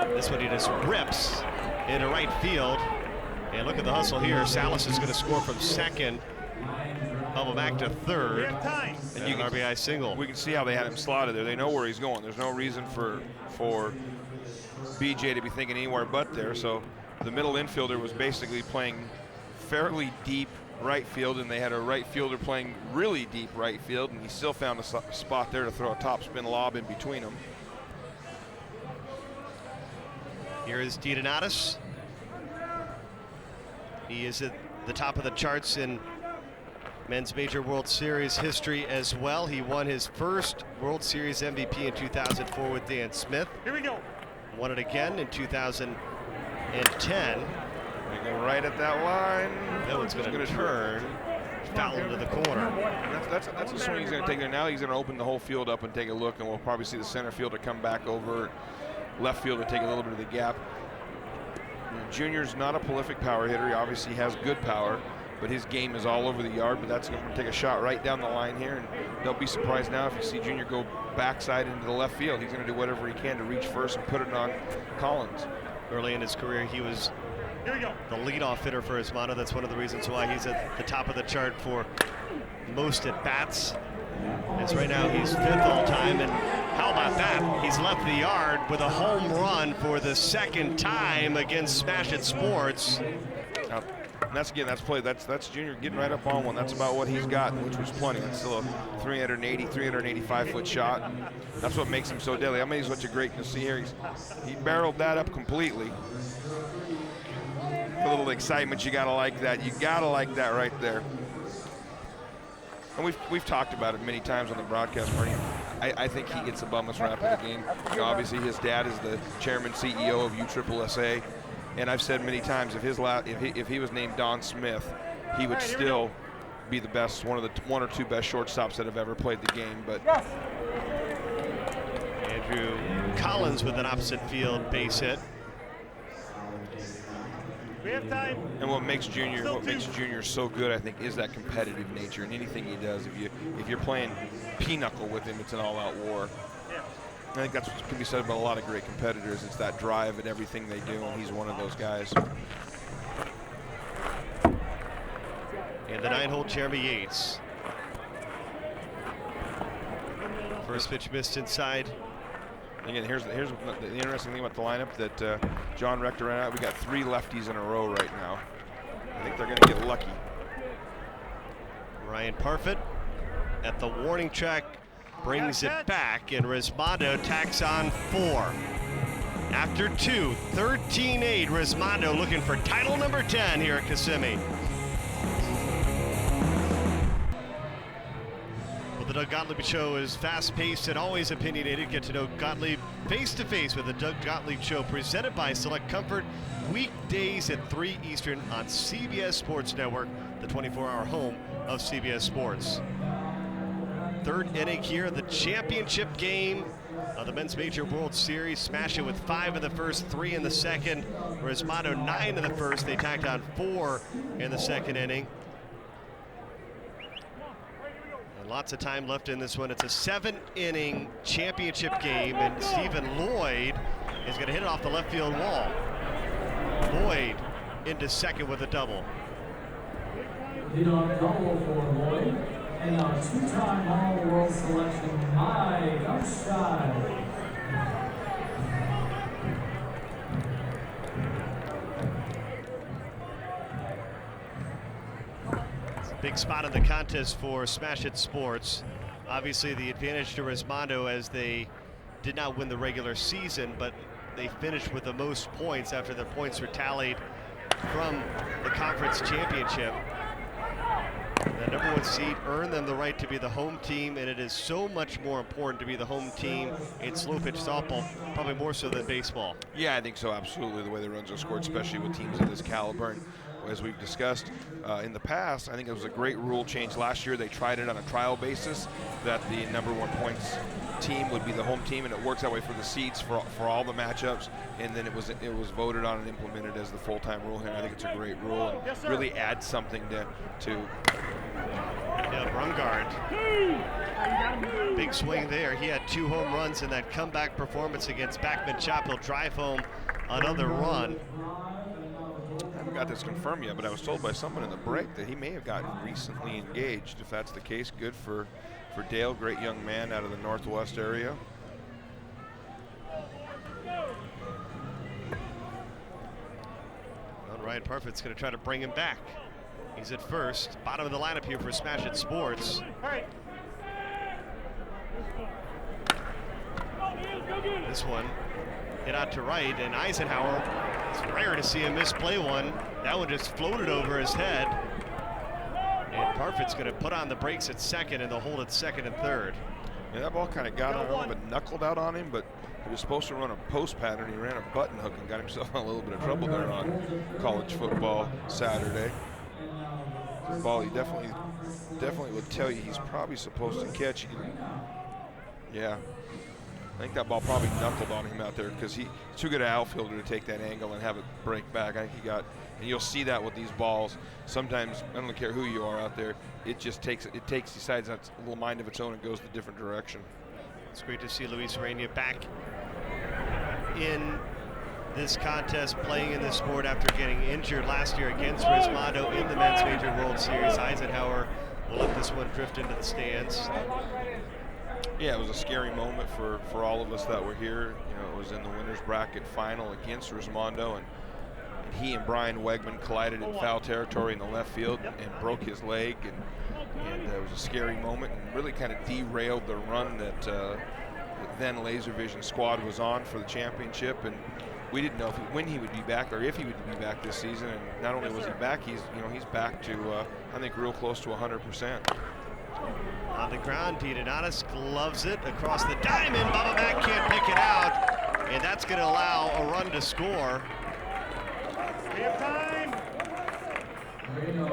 This one he just rips into right field. And look at the hustle here. Salas is going to score from second. Bubble back to third. And you can RBI single. We can see how they had him slotted there. They know where he's going. There's no reason for BJ to be thinking anywhere but there. So the middle infielder was basically playing fairly deep right field, and they had a right fielder playing really deep right field, and he still found a spot there to throw a top spin lob in between them. Here is DiDonatis. He is at the top of the charts in Men's Major World Series history as well. He won his first World Series MVP in 2004 with Dan Smith. Here we go. Won it again in 2010. They go right at that line. That one's going to turn, foul into the corner. That's a swing he's going to take there. Now he's going to open the whole field up and take a look, and we'll probably see the center fielder come back over, left field to take a little bit of the gap. Junior's not a prolific power hitter. He obviously has good power, but his game is all over the yard. But that's going to take a shot right down the line here, and don't be surprised now if you see Junior go backside into the left field. He's going to do whatever he can to reach first and put it on Collins. Early in his career, he was the leadoff hitter for Resmondo. That's one of the reasons why he's at the top of the chart for most at bats. As right now he's fifth all time, and how about that? He's left the yard with a home run for the second time against Smash It Sports. And that's play. That's Junior getting right up on one. That's about what he's got, which was plenty. It's still a 385 foot shot. That's what makes him so deadly. I mean, he's such a great to see here. He barreled that up completely. A little excitement, you gotta like that. You gotta like that right there. And we've talked about it many times on the broadcast, Marty. I think he gets the bummest rap of the game. You know, obviously his dad is the chairman, CEO of USSSA, and I've said many times if he was named Don Smith, he would still be the best, one or two best shortstops that have ever played the game. But Andrew Collins with an opposite field base hit. We have time. And what makes Junior so good, I think, is that competitive nature in anything he does. If you're playing pinochle with him, it's an all-out war. Yeah. I think that's what can be said about a lot of great competitors. It's that drive in everything they do, and he's one of those guys. And the 9-hole Jeremy Yates. First pitch missed inside. Again, here's the interesting thing about the lineup that John Rector ran out. We got 3 lefties in a row right now. I think they're going to get lucky. Ryan Parfit at the warning track brings it back, and Resmondo tacks on 4. After 2, 13-8, Resmondo looking for title number 10 here at Kissimmee. Well, the Doug Gottlieb Show is fast-paced and always opinionated. Get to know Gottlieb face-to-face with the Doug Gottlieb Show, presented by Select Comfort, weekdays at 3 Eastern on CBS Sports Network, the 24-hour home of CBS Sports. Third inning here, the championship game of the Men's Major World Series. Smash It with 5 in the first, 3 in the second. Resmondo 9 in the first. They tacked on 4 in the second inning. And lots of time left in this one. It's a 7-inning championship game, and Stephen Lloyd is going to hit it off the left field wall. Lloyd into second with a double. Hit on double for Lloyd. And our 2-time All-World selection, Mike Upshide. It's a big spot in the contest for Smash It Sports. Obviously the advantage to Resmondo, as they did not win the regular season, but they finished with the most points after their points were tallied from the conference championship. The number 1 seed earned them the right to be the home team, and it is so much more important to be the home team in slow pitch softball, probably more so than baseball. Yeah, I think so, absolutely, the way the runs are scored, especially with teams of this caliber. And as we've discussed in the past, I think it was a great rule change last year. They tried it on a trial basis that the number 1 points team would be the home team, and it works that way for the seeds for all the matchups. And then it was voted on and implemented as the full-time rule here. I think it's a great rule and really adds something to Yeah, Brungard. Big swing there. He had 2 home runs in that comeback performance against Backman Chop. He'll drive home another run. I haven't got this confirmed yet, but I was told by someone in the break that he may have gotten recently engaged. If that's the case, good for Dale, great young man out of the Northwest area. Well, Ryan Parfit's going to try to bring him back. He's at first, bottom of the lineup here for Smash It Sports. This one hit out to right, and Eisenhower, it's rare to see him misplay one. That one just floated over his head. And Parfit's going to put on the brakes at second, and they'll hold it second and third. Yeah, that ball kind of got, I don't know if it knuckled out on him, but he was supposed to run a post pattern. He ran a button hook and got himself in a little bit of trouble there on college football Saturday. The ball he definitely would tell you he's probably supposed to catch. Yeah, I think that ball probably knuckled on him out there because he's too good an outfielder to take that angle and have it break back. I think he got, and you'll see that with these balls. Sometimes, I don't care who you are out there, it decides that's a little mind of its own and goes a different direction. It's great to see Luis Reina back in this contest, playing in this sport after getting injured last year against Resmondo in the Men's Major World Series. Eisenhower will let this one drift into the stands. Yeah, it was a scary moment for all of us that were here. You know, it was in the winner's bracket final against Resmondo, and he and Brian Wegman collided in foul territory in the left field and broke his leg, and it was a scary moment and really kind of derailed the run that the then Laser Vision squad was on for the championship. And we didn't know when he would be back or if he would be back this season. And not only was he back, he's back to I think real close to 100%. On the ground, Donatus gloves it across the diamond. Bubba Mack can't pick it out, and that's going to allow a run to score.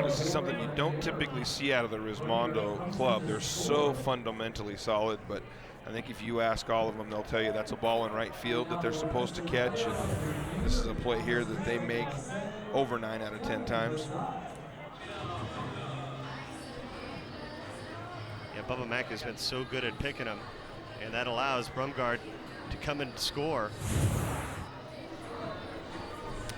This is something you don't typically see out of the Resmondo club. They're so fundamentally solid, but I think if you ask all of them, they'll tell you that's a ball in right field that they're supposed to catch. And this is a play here that they make over 9 out of 10 times. Yeah, Bubba Mack has been so good at picking them, and that allows Brumgard to come and score.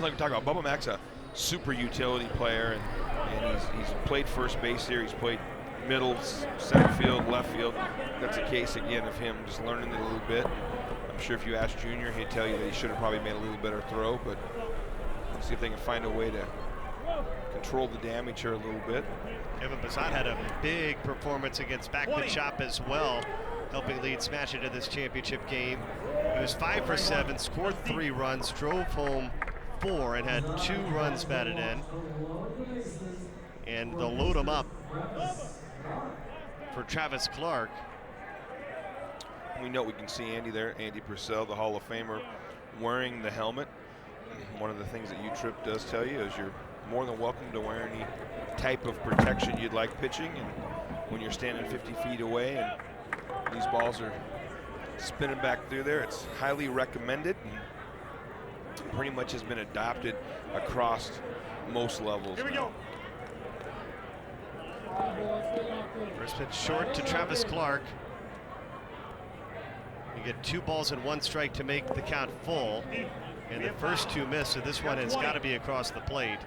Like we talk about, Bubba Mack's a super utility player, and he's played first base here. He's played middle, center field, left field. That's a case again of him just learning it a little bit. I'm sure if you ask Junior, he'd tell you that he should have probably made a little better throw, but let's see if they can find a way to control the damage here a little bit. Kevin Bazat had a big performance against Backman Chop as well, helping lead Smash It to this championship game. He was 5 for 7, scored 3 runs, drove home 4, and had 2 runs batted in. And they'll load him up for Travis Clark. We know we can see Andy there, Andy Purcell, the Hall of Famer, wearing the helmet. One of the things that U-Trip does tell you is you're more than welcome to wear any type of protection you'd like pitching, and when you're standing 50 feet away and these balls are spinning back through there, it's highly recommended and pretty much has been adopted across most levels. Here we go. First pitch short to Travis Clark. You get 2 balls and 1 strike to make the count full, and the first 2 miss, so this one has got to be across the plate.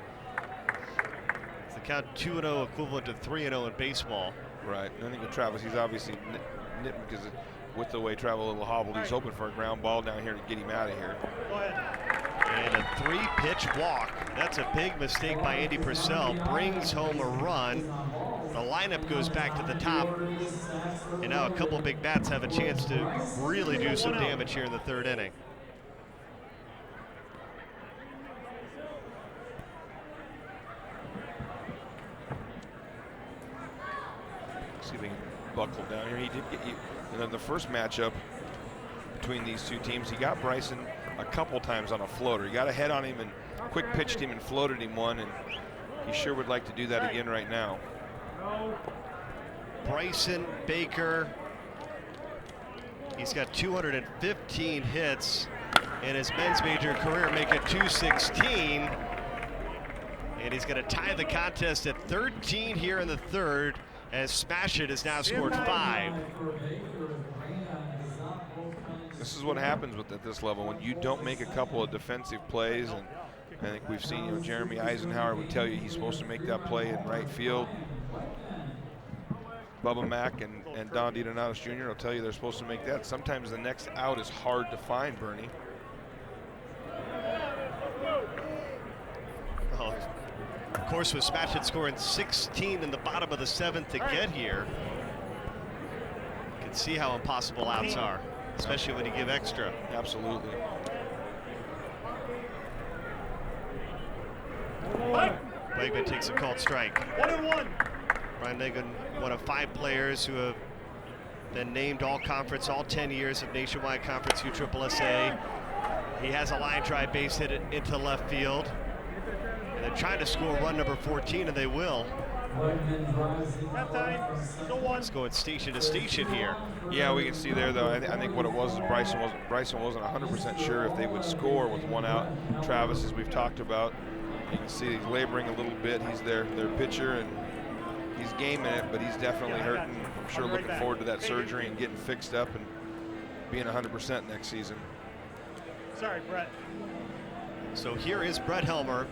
It's the count 2-0 equivalent to 3-0 in baseball. Right, and I think with Travis, he's obviously nitting because with the way Travel a little hobbled, he's hoping for a ground ball down here to get him out of here. And a 3-pitch walk. That's a big mistake by Andy Purcell. Brings home a run. The lineup goes back to the top. And now a couple big bats have a chance to really do some damage here in the 3rd inning. see if he can buckle down here. He did get you. And then the first matchup between these two teams, he got Bryson a couple times on a floater. He got a head on him and quick pitched him and floated him one, and he sure would like to do that again right now. Bryson Baker, he's got 215 hits in his men's major career, make it 216. And he's going to tie the contest at 13 here in the third, as Smash It has now scored 5. This is what happens at this level when you don't make a couple of defensive plays, and I think we've seen, Jeremy Eisenhower would tell you he's supposed to make that play in right field. Bubba Mack and Don DiDonatis Jr. will tell you they're supposed to make that. Sometimes the next out is hard to find, Bernie. Oh, of course, with Smash It scoring 16 in the bottom of the 7th to get here, you can see how impossible outs are, especially when you give extra. Absolutely. Wegman takes a called strike. 1-1. Brian Negan, one of 5 players who have been named all-conference all 10 years of Nationwide Conference USSSA. He has a line drive base hit into left field. And they're trying to score run number 14, and they will. It's going station to station here. Yeah, we can see there, though. I think what it was is Bryson wasn't 100% sure if they would score with one out. Travis, as we've talked about, you can see he's laboring a little bit. He's their pitcher, and he's gaming it, but he's definitely hurting. I'm sure looking forward to that surgery and getting fixed up and being 100% next season. Sorry, Brett. So here is Brett Helmer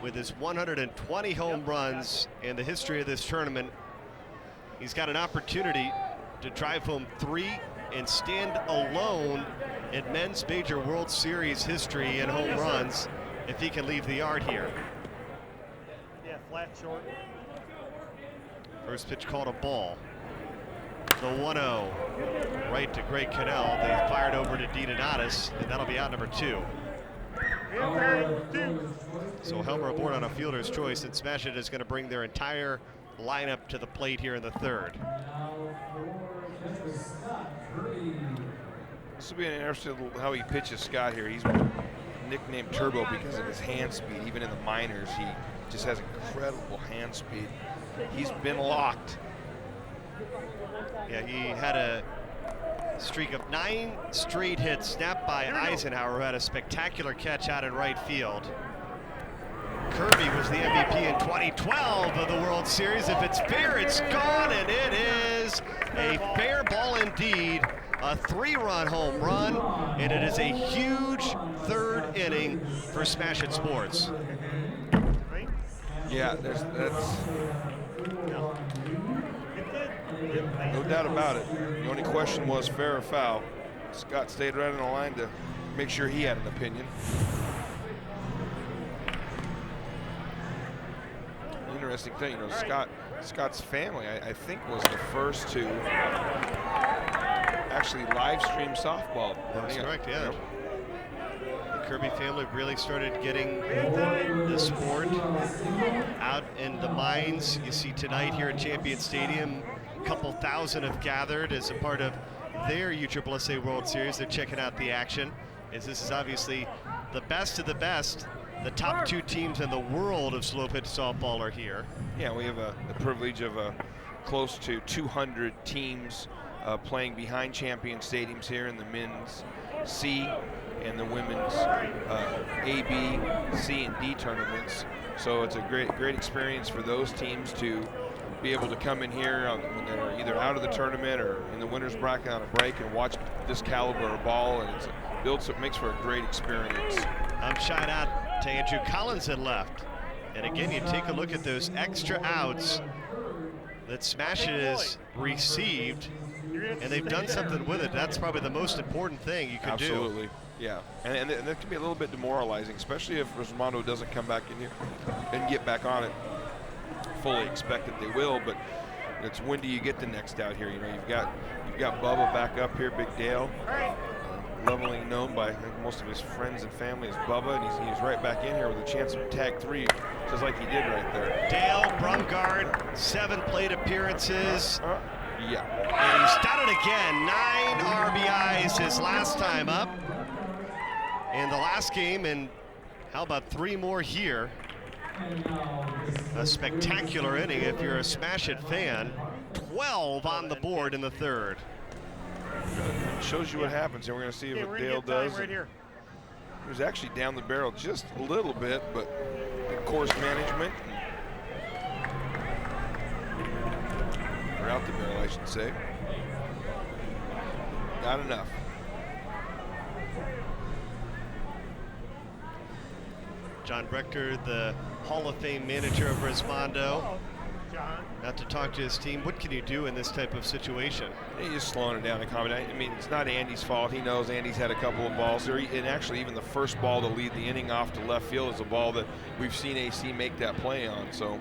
with his 120 home runs in the history of this tournament. He's got an opportunity to drive home 3 and stand alone in Men's Major World Series history in home runs if he can leave the yard here. Yeah, flat short. First pitch called a ball. The 1-0 right to Greg Cannell. They fired over to DiDonatis, and that'll be out number 2. So Helmer aboard on a fielder's choice, and Smash It is going to bring their entire lineup to the plate here in the third. This will be an interesting how he pitches Scott here. He's nicknamed Turbo because of his hand speed. Even in the minors, he just has incredible hand speed. He's been locked. Yeah, he had a streak of 9 straight hits snapped by Eisenhower, who had a spectacular catch out in right field. Kirby was the MVP in 2012 of the World Series. If it's fair, it's gone, and it is a fair ball indeed. A 3-run home run, and it is a huge third inning for Smash It Sports. Yeah, that's no doubt about it. The only question was fair or foul. Scott stayed right on the line to make sure he had an opinion. Interesting thing, Scott's family, I think, was the first to actually live stream softball. That's correct, yeah. The Kirby family really started getting the sport out in the mines. You see tonight here at Champion Stadium, a couple thousand have gathered as a part of their USSSA World Series. They're checking out the action, as this is obviously the best of the best. The top 2 teams in the world of slow pitch softball are here. Yeah, we have the privilege of close to 200 teams playing behind Champion Stadiums here in the men's C and the women's A, B, C, and D tournaments. So it's a great experience for those teams to be able to come in here when they're either out of the tournament or in the winner's bracket on a break and watch this caliber of ball, and it makes for a great experience. I'm shot out to Andrew Collins in left. And again, you take a look at those extra outs that Smash It has received, and they've done something with it. That's probably the most important thing you can do. Absolutely, yeah. And that can be a little bit demoralizing, especially if Resmondo doesn't come back in here and get back on it. Fully expect that they will, but it's when do you get the next out here? You've got Bubba back up here, Big Dale. leveling known by, I think, most of his friends and family as Bubba, and he's right back in here with a chance of tag 3, just like he did right there. Dale Brumgard, 7 plate appearances. Yeah. And he's done it again. 9 RBIs his last time up in the last game, and how about 3 more here? A spectacular inning if you're a Smash It fan. 12 on the board in the 3rd. Shows you what happens, and we're going to see what Dale does. Right here. He was actually down the barrel just a little bit, but good course management. Or out the barrel, I should say. Not enough. John Brecker, the Hall of Fame manager of Resmondo, John. out to talk to his team. What can you do in this type of situation? He's just slowing it down and calming down. I mean, it's not Andy's fault. He knows Andy's had a couple of balls there. And actually, even the first ball to lead the inning off to left field is a ball that we've seen AC make that play on. So,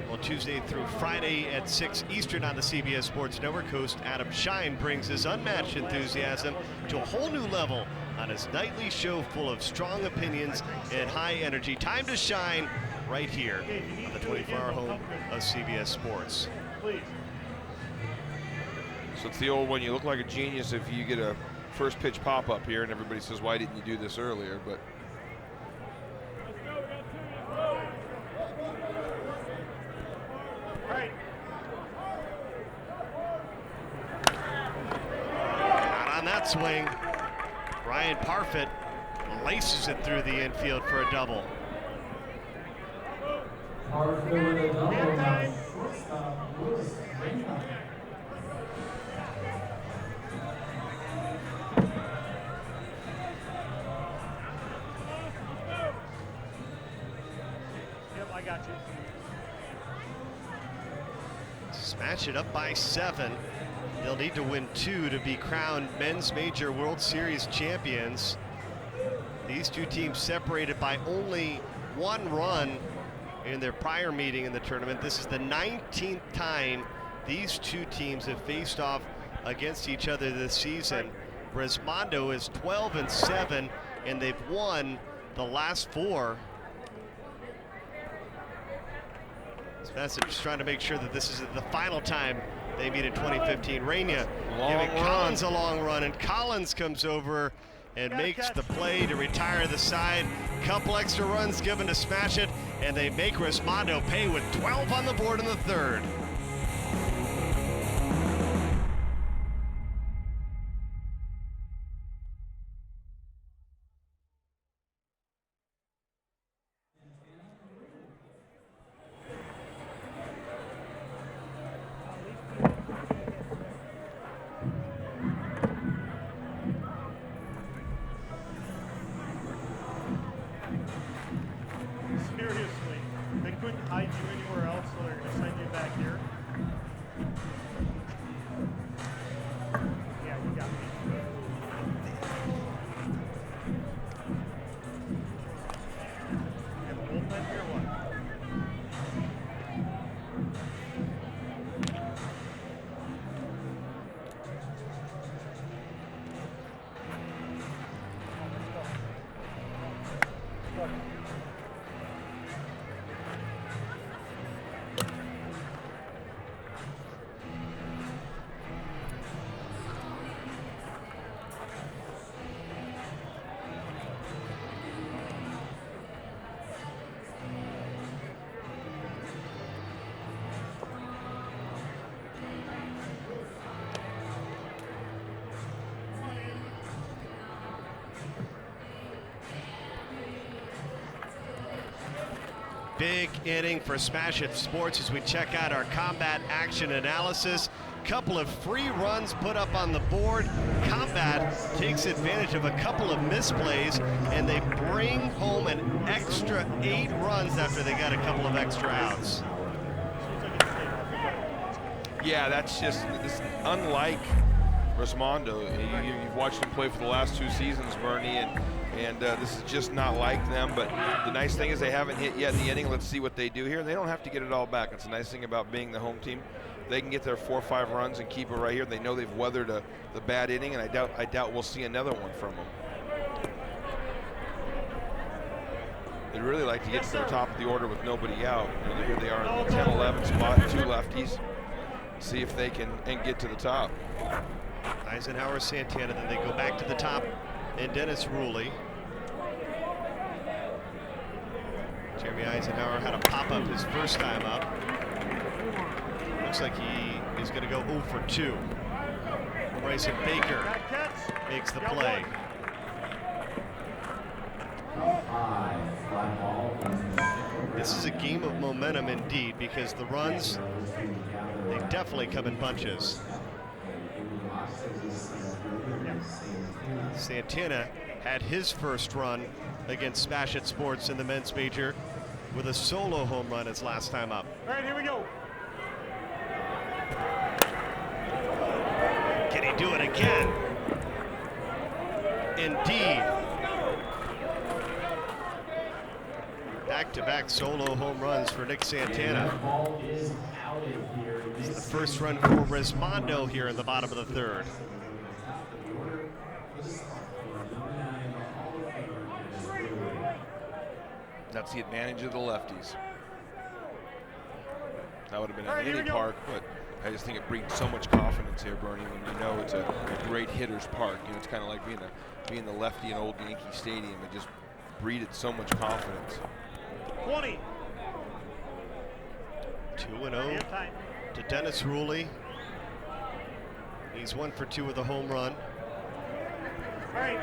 well, Tuesday through Friday at 6 Eastern on the CBS Sports Network, host Adam Shine brings his unmatched enthusiasm to a whole new level on his nightly show full of strong opinions and high energy. Time to shine right here on the 24-hour home of CBS Sports. Please. so it's the old one. You look like a genius if you get a first pitch pop up here, and everybody says, "Why didn't you do this earlier?" But Not on that swing. Ryan Parfit laces it through the infield for a double. Parfit with a double. Now shortstop Lewis Raymond. Yep, I got you. Smash it up by 7. They'll need to win 2 to be crowned Men's Major World Series champions. These two teams separated by only 1 run in their prior meeting in the tournament. This is the 19th time these two teams have faced off against each other this season. Resmondo is 12-7, and they've won the last 4. Message is trying to make sure that this is the final time they meet in 2015. Rainier giving Collins a long run, and Collins comes over and makes the play to retire the side. Couple extra runs given to Smash It, and they make Resmondo pay with 12 on the board in the 3rd. Seriously, they couldn't hide you anywhere else, so they're going to send you back here. Yeah, you got me. You have a bullpen here or what? Big inning for Smash It Sports as we check out our combat action analysis. Couple of free runs put up on the board. Combat takes advantage of a couple of misplays, and they bring home an extra 8 runs after they got a couple of extra outs. yeah, that's just unlike Resmondo. You've watched him play for the last 2 seasons, Bernie, and this is just not like them. But the nice thing is they haven't hit yet in the inning. Let's see what they do here. They don't have to get it all back. It's a nice thing about being the home team. they can get their 4 or 5 runs and keep it right here. They know they've weathered the bad inning, and I doubt we'll see another one from them. They'd really like to get to the top of the order with nobody out. You know, here they are in the 10-11 spot, 2 lefties. See if they can get to the top. Eisenhower, Santana, then they go back to the top, and Dennis Ruley. Jeremy Eisenhower had a pop-up his first time up. Looks like he is going to go 0 for 2. Bryson Baker makes the play. This is a game of momentum indeed, because the runs, they definitely come in bunches. Santana had his first run against Smash It Sports in the men's major with a solo home run his last time up. All right, here we go. Can he do it again? Indeed. Back-to-back solo home runs for Nick Santana. This is the first run for Resmondo here in the bottom of the 3rd. That's the advantage of the lefties. That would have been at any park, but I just think it brings so much confidence here, Bernie, when you know it's a great hitter's park. You know, it's kind of like being the lefty in Old Yankee Stadium. It just breeded so much confidence. 20. 2-0 to Dennis Ruley. He's 1 for 2 with a home run. All right.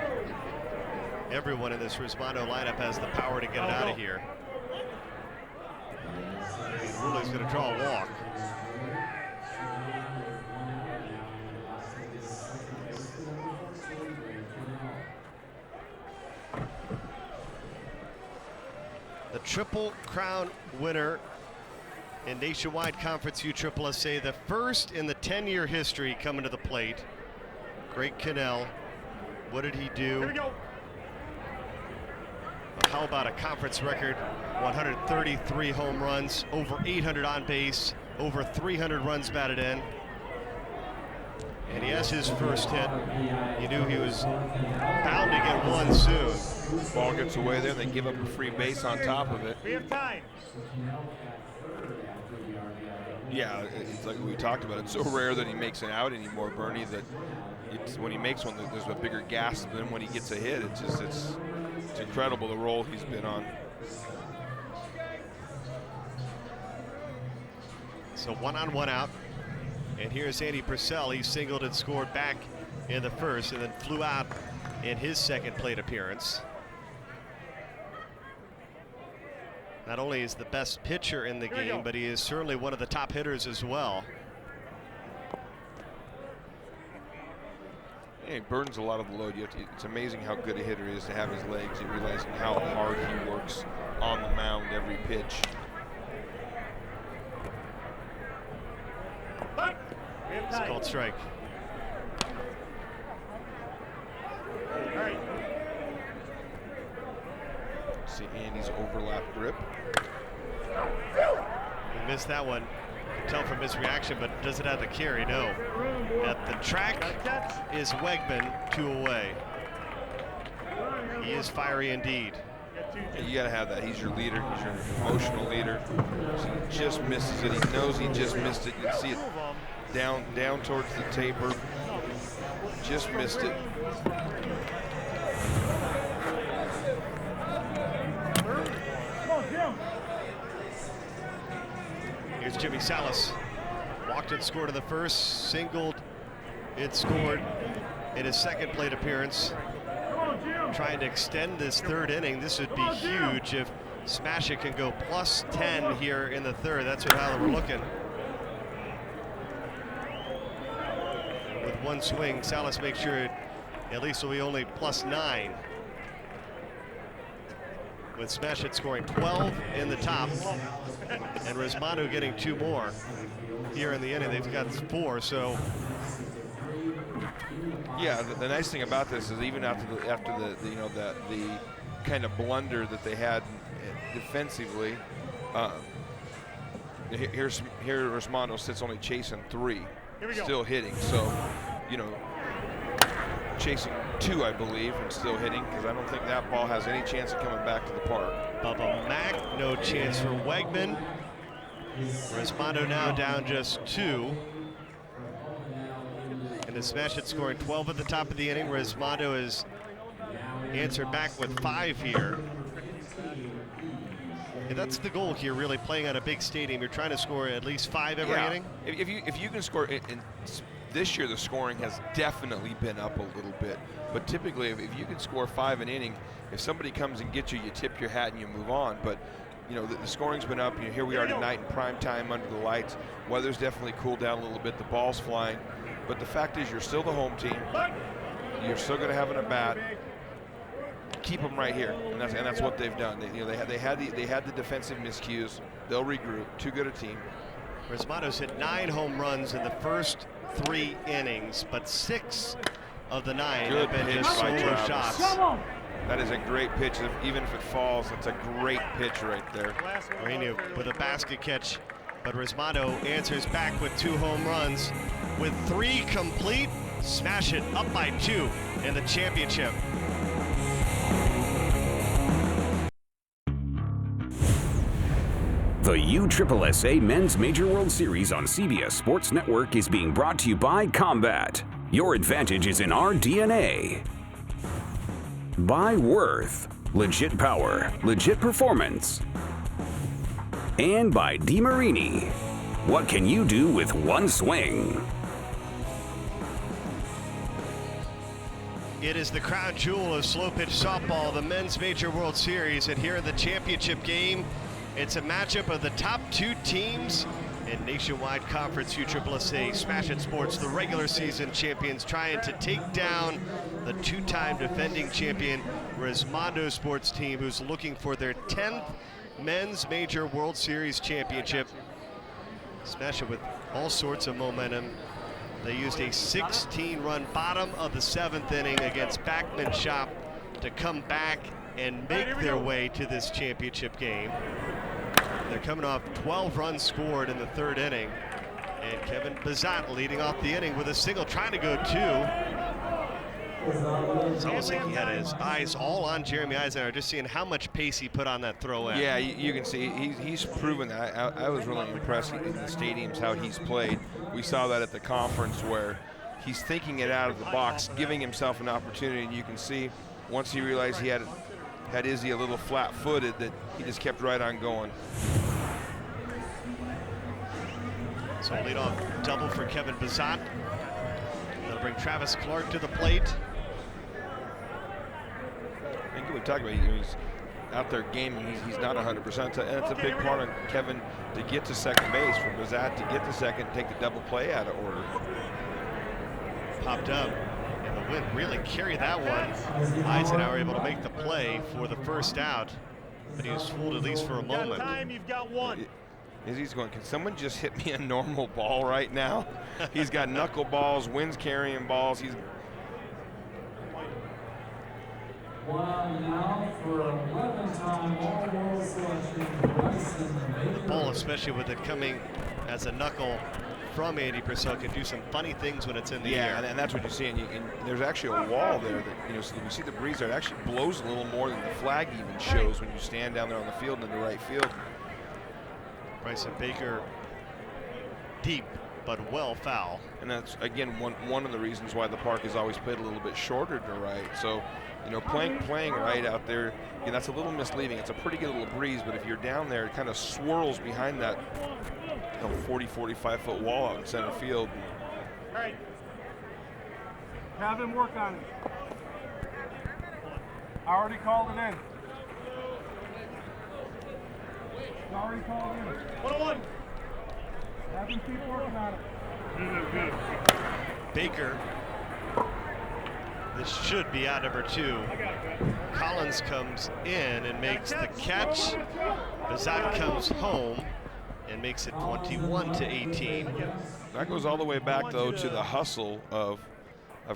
Everyone in this Resmondo lineup has the power to get it out of here. Ruley's going to draw a walk. The Triple Crown winner in Nationwide Conference USSSA, the first in the 10-year history coming to the plate. Greg Cannell. What did he do? Here we go. How about a conference record? 133 home runs, over 800 on base, over 300 runs batted in. And he has his first hit. You knew he was bound to get one soon. Ball gets away there, they give up a free base on top of it. We have time. Yeah, it's like we talked about. It's so rare that he makes an out anymore, Bernie, that when he makes one, there's a bigger gasp than when he gets a hit. It's incredible the role he's been on. So 1 on 1 out. And here's Andy Purcell. He singled and scored back in the first and then flew out in his second plate appearance. Not only is the best pitcher in the game, but he is certainly one of the top hitters as well. Yeah, he burns a lot of the load. It's amazing how good a hitter he is to have his legs and realizing how hard he works on the mound every pitch. It's called strike. All right. See Andy's overlap grip. He missed that one. You can tell from his reaction, but does it have the carry? No. At the track is Wegman 2 away. He is fiery indeed. Yeah, you got to have that. He's your leader. He's your emotional leader. So he just misses it. He knows he just missed it. You can see it down towards the taper. Just missed it. Here's Jimmy Salas. Walked and scored in the first, singled and scored in his second plate appearance. Trying to extend this 3rd inning. This would be huge if Smash It can go +10 here in the 3rd. That's how we're looking. With one swing, Salas makes sure at least will be only +9. With Smash It scoring 12 in the top, and Resmondo getting 2 more here in the inning. They've got 4, so. Yeah, the nice thing about this is even after the kind of blunder that they had defensively, here Resmondo sits only chasing 3, go. still hitting. So, you know, chasing 2, I believe, and still hitting, because I don't think that ball has any chance of coming back to the park. Bubba Mack, no chance for Wegman. Resmondo now down just 2. And the Smash Hit scoring 12 at the top of the inning. Resmondo has answered back with 5 here. And that's the goal here, really, playing on a big stadium. You're trying to score at least 5 every inning. If you can score, and this year the scoring has definitely been up a little bit. But typically, if you can score 5 an inning, if somebody comes and gets you, you tip your hat and you move on. But you know, the scoring's been up. You know, here we are tonight in prime time under the lights. Weather's definitely cooled down a little bit. The ball's flying. But the fact is, you're still the home team. You're still going to have an at-bat. Keep them right here, and that's what they've done. They had the defensive miscues. They'll regroup. Too good a team. Resmondo's hit 9 home runs in the first 3 innings, but 6 of the 9 Good have been pitch his by solo Travis. shots. That is a great pitch. Even if it falls, that's a great pitch right there. Moreno with a basket catch, but Resmondo answers back with 2 home runs. With 3 complete, Smash It up by 2 in the championship. The USSSA Men's Major World Series on CBS Sports Network is being brought to you by Combat. Your advantage is in our DNA. By Worth, legit power, legit performance. And by DeMarini. What can you do with one swing? It is the crown jewel of slow pitch softball, the Men's Major World Series, and here in the championship game, it's a matchup of the top 2 teams in Nationwide Conference USSSA Smash It Sports, the regular season champions, trying to take down the 2-time defending champion Resmondo sports team, who's looking for their 10th Men's Major World Series championship. Smash It with all sorts of momentum. They used a 16-run bottom of the 7th inning against Backman Shop to come back and make their way to this championship game. They're coming off 12 runs scored in the 3rd inning. And Kevin Bazat leading off the inning with a single, trying to go 2. It's almost like he had his eyes all on Jeremy Eisenhower, just seeing how much pace he put on that throw in. Yeah, you can see he's proven that. I was really impressed in the stadiums how he's played. We saw that at the conference where he's thinking it out of the box, giving himself an opportunity, and you can see once he realized he had Izzy a little flat-footed that he just kept right on going. So leadoff double for Kevin Bazat. That'll bring Travis Clark to the plate. I think we talked about he's out there gaming. He's not 100%, and it's a big part of Kevin to get to second base, for Bazat to get to second, take the double play out of order. Popped up, and the wind really carried that one. Eisenhower able to make the play for the first out, but he was fooled at least for a moment. You've got 1. Izzy's going, can someone just hit me a normal ball right now? He's got knuckle balls, wind's carrying balls. He's now for a 11-time All-World selection. The ball, especially with it coming as a knuckle from Andy Purcell, can do some funny things when it's in the air. Yeah, and that's what you see. And there's actually a wall there that, so you see the breeze there. It actually blows a little more than the flag even shows when you stand down there on the field in the right field. Bryson Baker deep, but well foul. And that's, again, one of the reasons why the park is always played a little bit shorter to right. So, playing right out there, that's a little misleading. It's a pretty good little breeze, but if you're down there, it kind of swirls behind that 40, 45-foot wall out in center field. All right. Have him work on it. I already called it in. Already called in. 101. Have him keep working on it. Good. Baker, this should be out number 2. Collins comes in and makes the catch. Bazat comes home and makes it 21-18. That goes all the way back, though, to the hustle of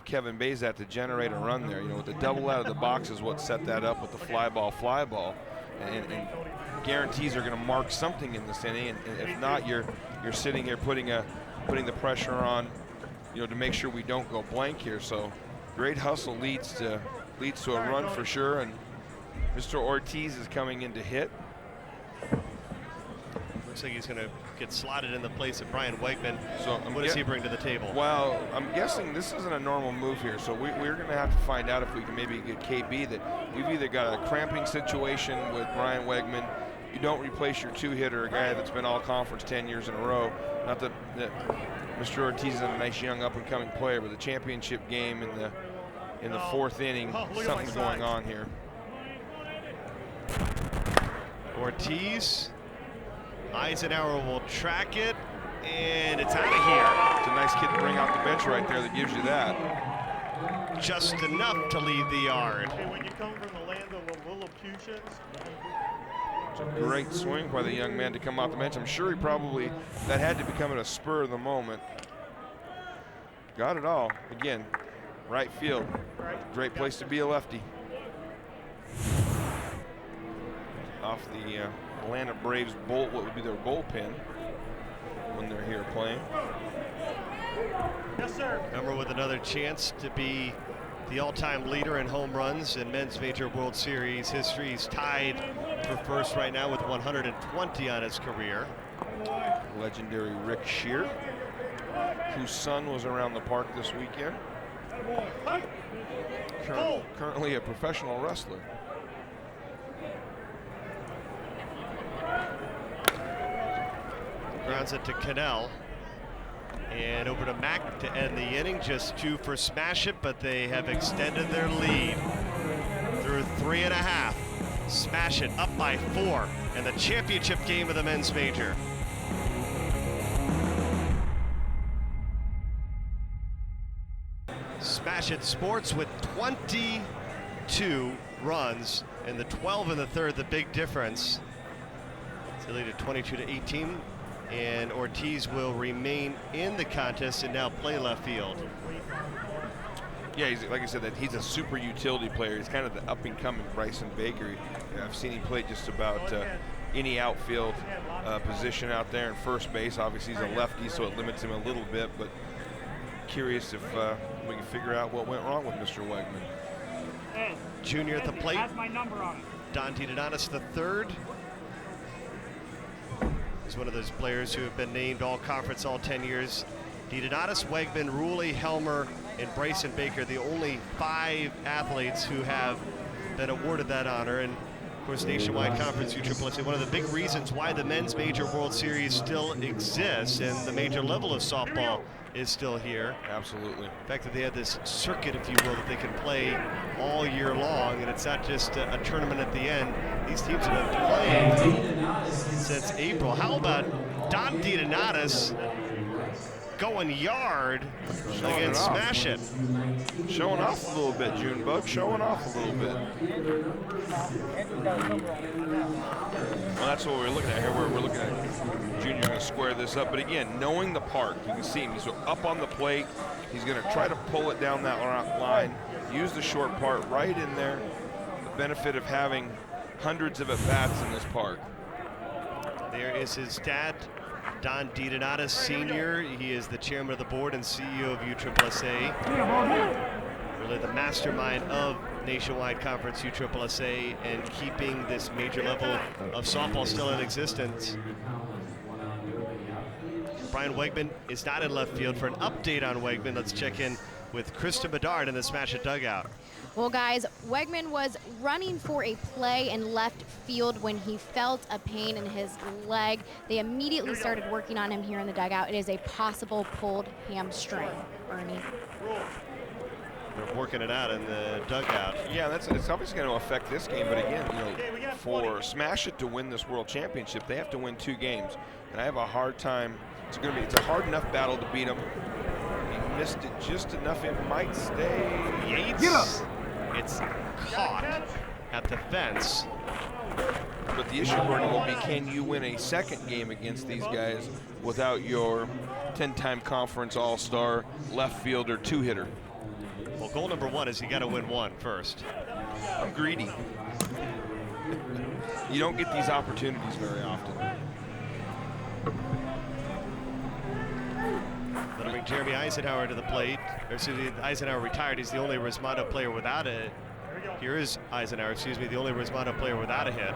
Kevin Bazat to generate a run there. The double out of the box is what set that up with the fly ball. and guarantees are going to mark something in this inning. And if not, you're sitting here putting the pressure on, to make sure we don't go blank here. So great hustle leads to a run for sure. And Mr. Ortiz is coming in to hit. Looks like he's going to get slotted in the place of Brian Wegman. So what does he bring to the table? Well, I'm guessing this isn't a normal move here, so we're going to have to find out if we can maybe get KB. That we've either got a cramping situation with Brian Wegman. You don't replace your two-hitter, a guy that's been all conference 10 years in a row. Not that Mr. Ortiz is a nice young up-and-coming player, but the championship game in the fourth inning, something's going on here. Ortiz. Eisenhower will track it, and it's out of here. It's a nice kid to bring off the bench right there that gives you that. Just enough to leave the yard. Hey, when you come from the land of Lilliputians. It's a great swing by the young man to come off the bench. I'm sure that had to become at a spur of the moment. Got it all. Again, right field. Great place to be a lefty. Off the Atlanta Braves what would be their bullpen when they're here playing. Yes, sir. Number with another chance to be the all-time leader in home runs in Men's Major World Series history. He's tied for first right now with 120 on his career. Legendary Rick Shear, whose son was around the park this weekend. Currently a professional wrestler. Grounds it to Cannell. And over to Mack to end the inning. Just 2 for Smash It, but they have extended their lead through 3.5. Smash It up by 4 in the championship game of the Men's Major. Smash It Sports with 22 runs in the 12 in the third, the big difference. It's lead at 22-18. And Ortiz will remain in the contest and now play left field. Yeah, like I said, he's a super utility player. He's kind of the up-and-coming Bryson Baker. I've seen him play just about any outfield position out there in first base. Obviously, he's a lefty, so it limits him a little bit. But curious if we can figure out what went wrong with Mr. Wegman. Junior at the plate. Has my number on it. Don DiDonatis the third. He's one of those players who have been named all-conference all 10 years. DiDonatis, Wegman, Ruley, Helmer, and Bryson Baker, the only 5 athletes who have been awarded that honor. And of course, Nationwide Conference USSSA, one of the big reasons why the Men's Major World Series still exists and the major level of softball is still here. Absolutely. The fact that they have this circuit, if you will, that they can play all year long, and it's not just a tournament at the end. These teams have been playing since April. How about Don DiDonatis going yard against Smash It? Showing off a little bit, Junebug. Showing off a little bit. Well, that's what we're looking at here. We're looking at Junior going to square this up. But again, knowing the park, you can see him. He's up on the plate. He's going to try to pull it down that line, use the short part right in there. The benefit of having hundreds of at-bats in this park. There is his dad, Don DiDonatis Sr. He is the chairman of the board and CEO of USSSA. Really the mastermind of Nationwide Conference USSSA and keeping this major level of softball still in existence. Brian Wegman is not in left field. For an update on Wegman, let's check in with Krista Bedard in the Smash It dugout. Well, guys, Wegman was running for a play in left field when he felt a pain in his leg. They immediately started working on him here in the dugout. It is a possible pulled hamstring, Ernie. They're working it out in the dugout. Yeah, it's obviously going to affect this game, but again, for Smash It to win this World Championship, they have to win 2 games, and I have a hard time. It's a hard enough battle to beat them. He missed it just enough. It might stay. Yates. It's caught at the fence. But the issue, Bernie, will be, can you win a second game against these guys without your 10-time conference all-star left fielder 2-hitter? Well, goal number 1 is you got to win 1 first. I'm greedy. You don't get these opportunities very often. That'll bring Jeremy Eisenhower to the plate. Or, excuse me, Eisenhower retired. He's the only Resmondo player without a. Here is Eisenhower, excuse me, the only Resmondo player without a hit.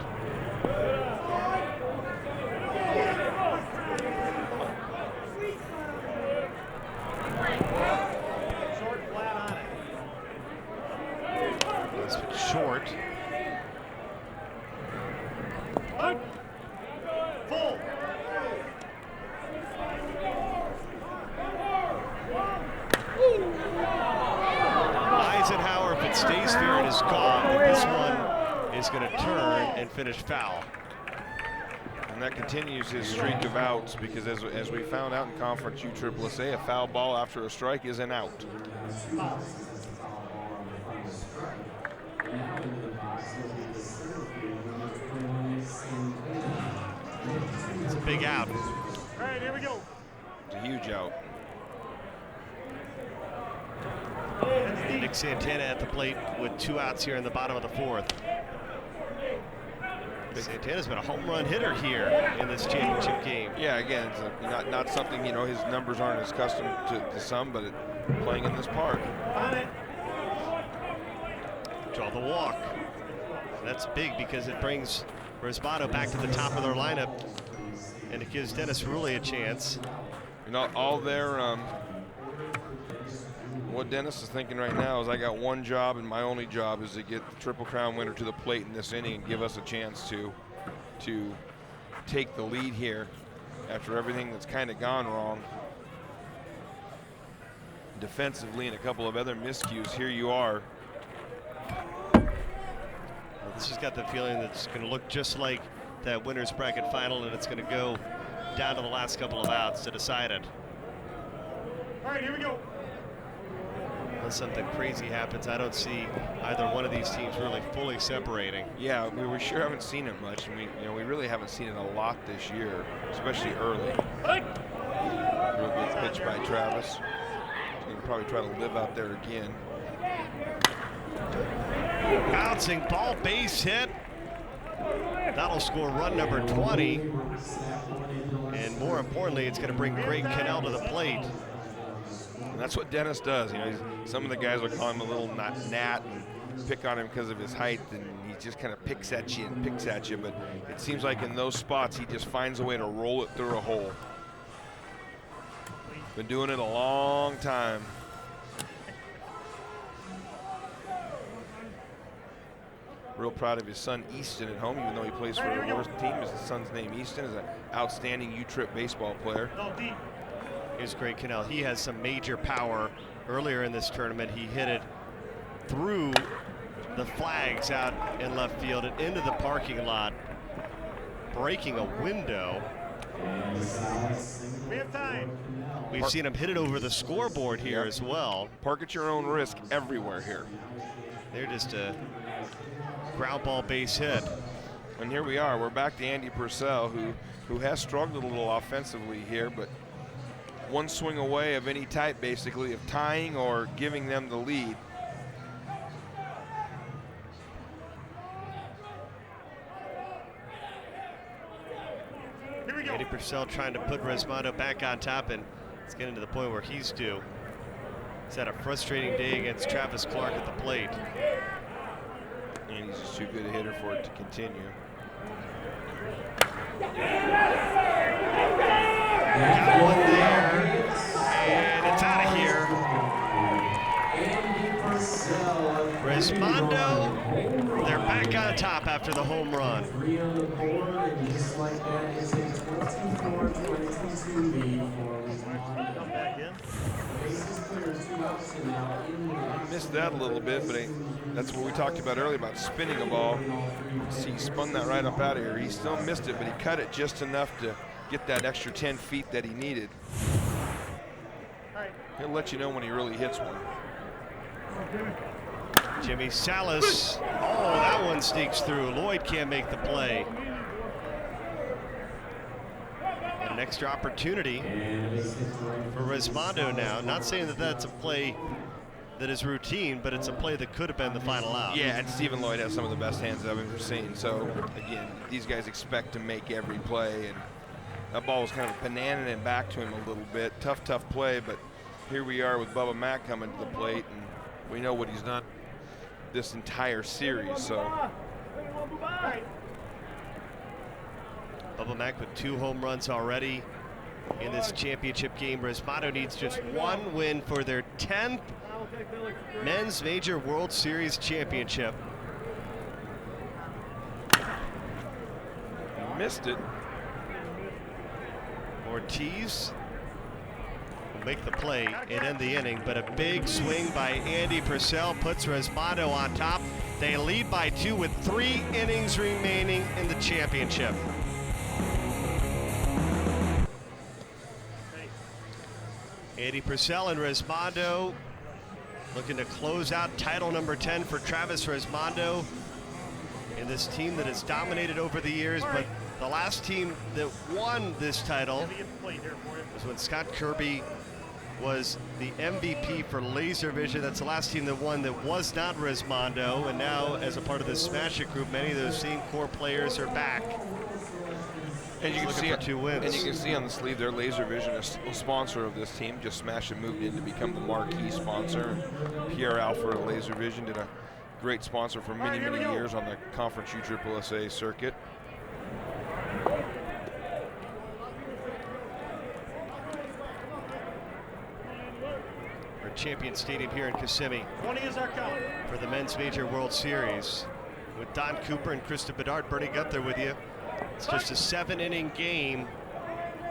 Short, flat on it. This short. Full. Eisenhower, if it stays fair, it is gone. But this one is going to turn and finish foul. And that continues his streak of outs because as we found out in Conference USSSA, a foul ball after a strike is an out. It's a big out. All right, here we go. It's a huge out. Nick Santana at the plate with 2 outs here in the bottom of the 4th. Santana's been a home run hitter here in this championship game. Yeah, again, it's not something, you know, his numbers aren't as custom to some, but playing in this park. On it. Draw the walk. That's big because it brings Resmondo back to the top of their lineup, and it gives Dennis Rulli a chance. You know, all their what Dennis is thinking right now is I got one job, and my only job is to get the Triple Crown winner to the plate in this inning and give us a chance to take the lead here after everything that's kind of gone wrong defensively and a couple of other miscues. Here you are. Well, this has got the feeling that it's going to look just like that winner's bracket final, and it's going to go down to the last couple of outs to decide it. All right, here we go. Unless something crazy happens, I don't see either one of these teams really fully separating. Yeah, we sure haven't seen it much, and we really haven't seen it a lot this year, especially early. Real good pitch by Travis. He's going to probably try to live out there again. Bouncing ball, base hit. That'll score run number 20. And more importantly, it's going to bring Greg Cannell to the plate. And that's what Dennis does. You know, some of the guys will call him a little gnat and pick on him because of his height, and he just kind of picks at you and picks at you. But it seems like in those spots, he just finds a way to roll it through a hole. Been doing it a long time. Real proud of his son Easton at home, even though he plays for the worst team. His son's name Easton is an outstanding U-Trip baseball player. No, deep. Here's Greg Cannell. He has some major power. Earlier in this tournament, he hit it through the flags out in left field and into the parking lot, breaking a window. We have time. We've seen him hit it over the scoreboard here as well. Park at your own risk everywhere here. They're just a ground ball base hit. And here we are. We're back to Andy Purcell, who has struggled a little offensively here, but one swing away of any type, basically, of tying or giving them the lead. Here we go. Andy Purcell trying to put Resmondo back on top, and it's getting to the point where he's due. He's had a frustrating day against Travis Clark at the plate. And he's just too good a hitter for it to continue. Got one there, and it's out of here. Resmondo, they're back on top after the home run. 3 on the board, and just like that, it's a 24-22 lead for Resmondo. Come back in. Bases clear, 2 outs, and now in the Missed that a little bit, but that's what we talked about earlier about spinning a ball. See, he spun that right up out of here. He still missed it, but he cut it just enough to get that extra 10 feet that he needed. All right. He'll let you know when he really hits one. Jimmy Salas, oh, that one sneaks through. Lloyd can't make the play. An extra opportunity for Resmondo now. Not saying that that's a play that is routine, but it's a play that could have been the final out. Yeah, and Stephen Lloyd has some of the best hands I've ever seen. So, again, these guys expect to make every play, and that ball was kind of bananaing it back to him a little bit. Tough play, but here we are with Bubba Mack coming to the plate, and we know what he's done this entire series. So Bubba Mack with 2 home runs already in this championship game. Resmondo needs just 1 win for their 10th Men's Major World Series championship. missed it. Ortiz will make the play and end the inning, but a big swing by Andy Purcell puts Resmondo on top. They lead by 2 with 3 innings remaining in the championship. Andy Purcell and Resmondo looking to close out title number 10 for Travis Resmondo and this team that has dominated over the years. But the last team that won this title was when Scott Kirby was the MVP for laser vision. That's the last team that won that was not Resmondo. And now, as a part of this Smash It group, many of those same core players are back. And you can see for 2 wins. And you can see on the sleeve there, Laser Vision is a sponsor of this team. Just Smash It moved in to become the marquee sponsor. And Pierre Alford of Laser Vision did a great sponsor for many years on the Conference USSSA circuit. Our champion stadium here in Kissimmee 20 is our count. for the Men's Major World Series. With Don Cooper and Krista Bedard, Bernie Gunther with you. It's just a 7-inning game.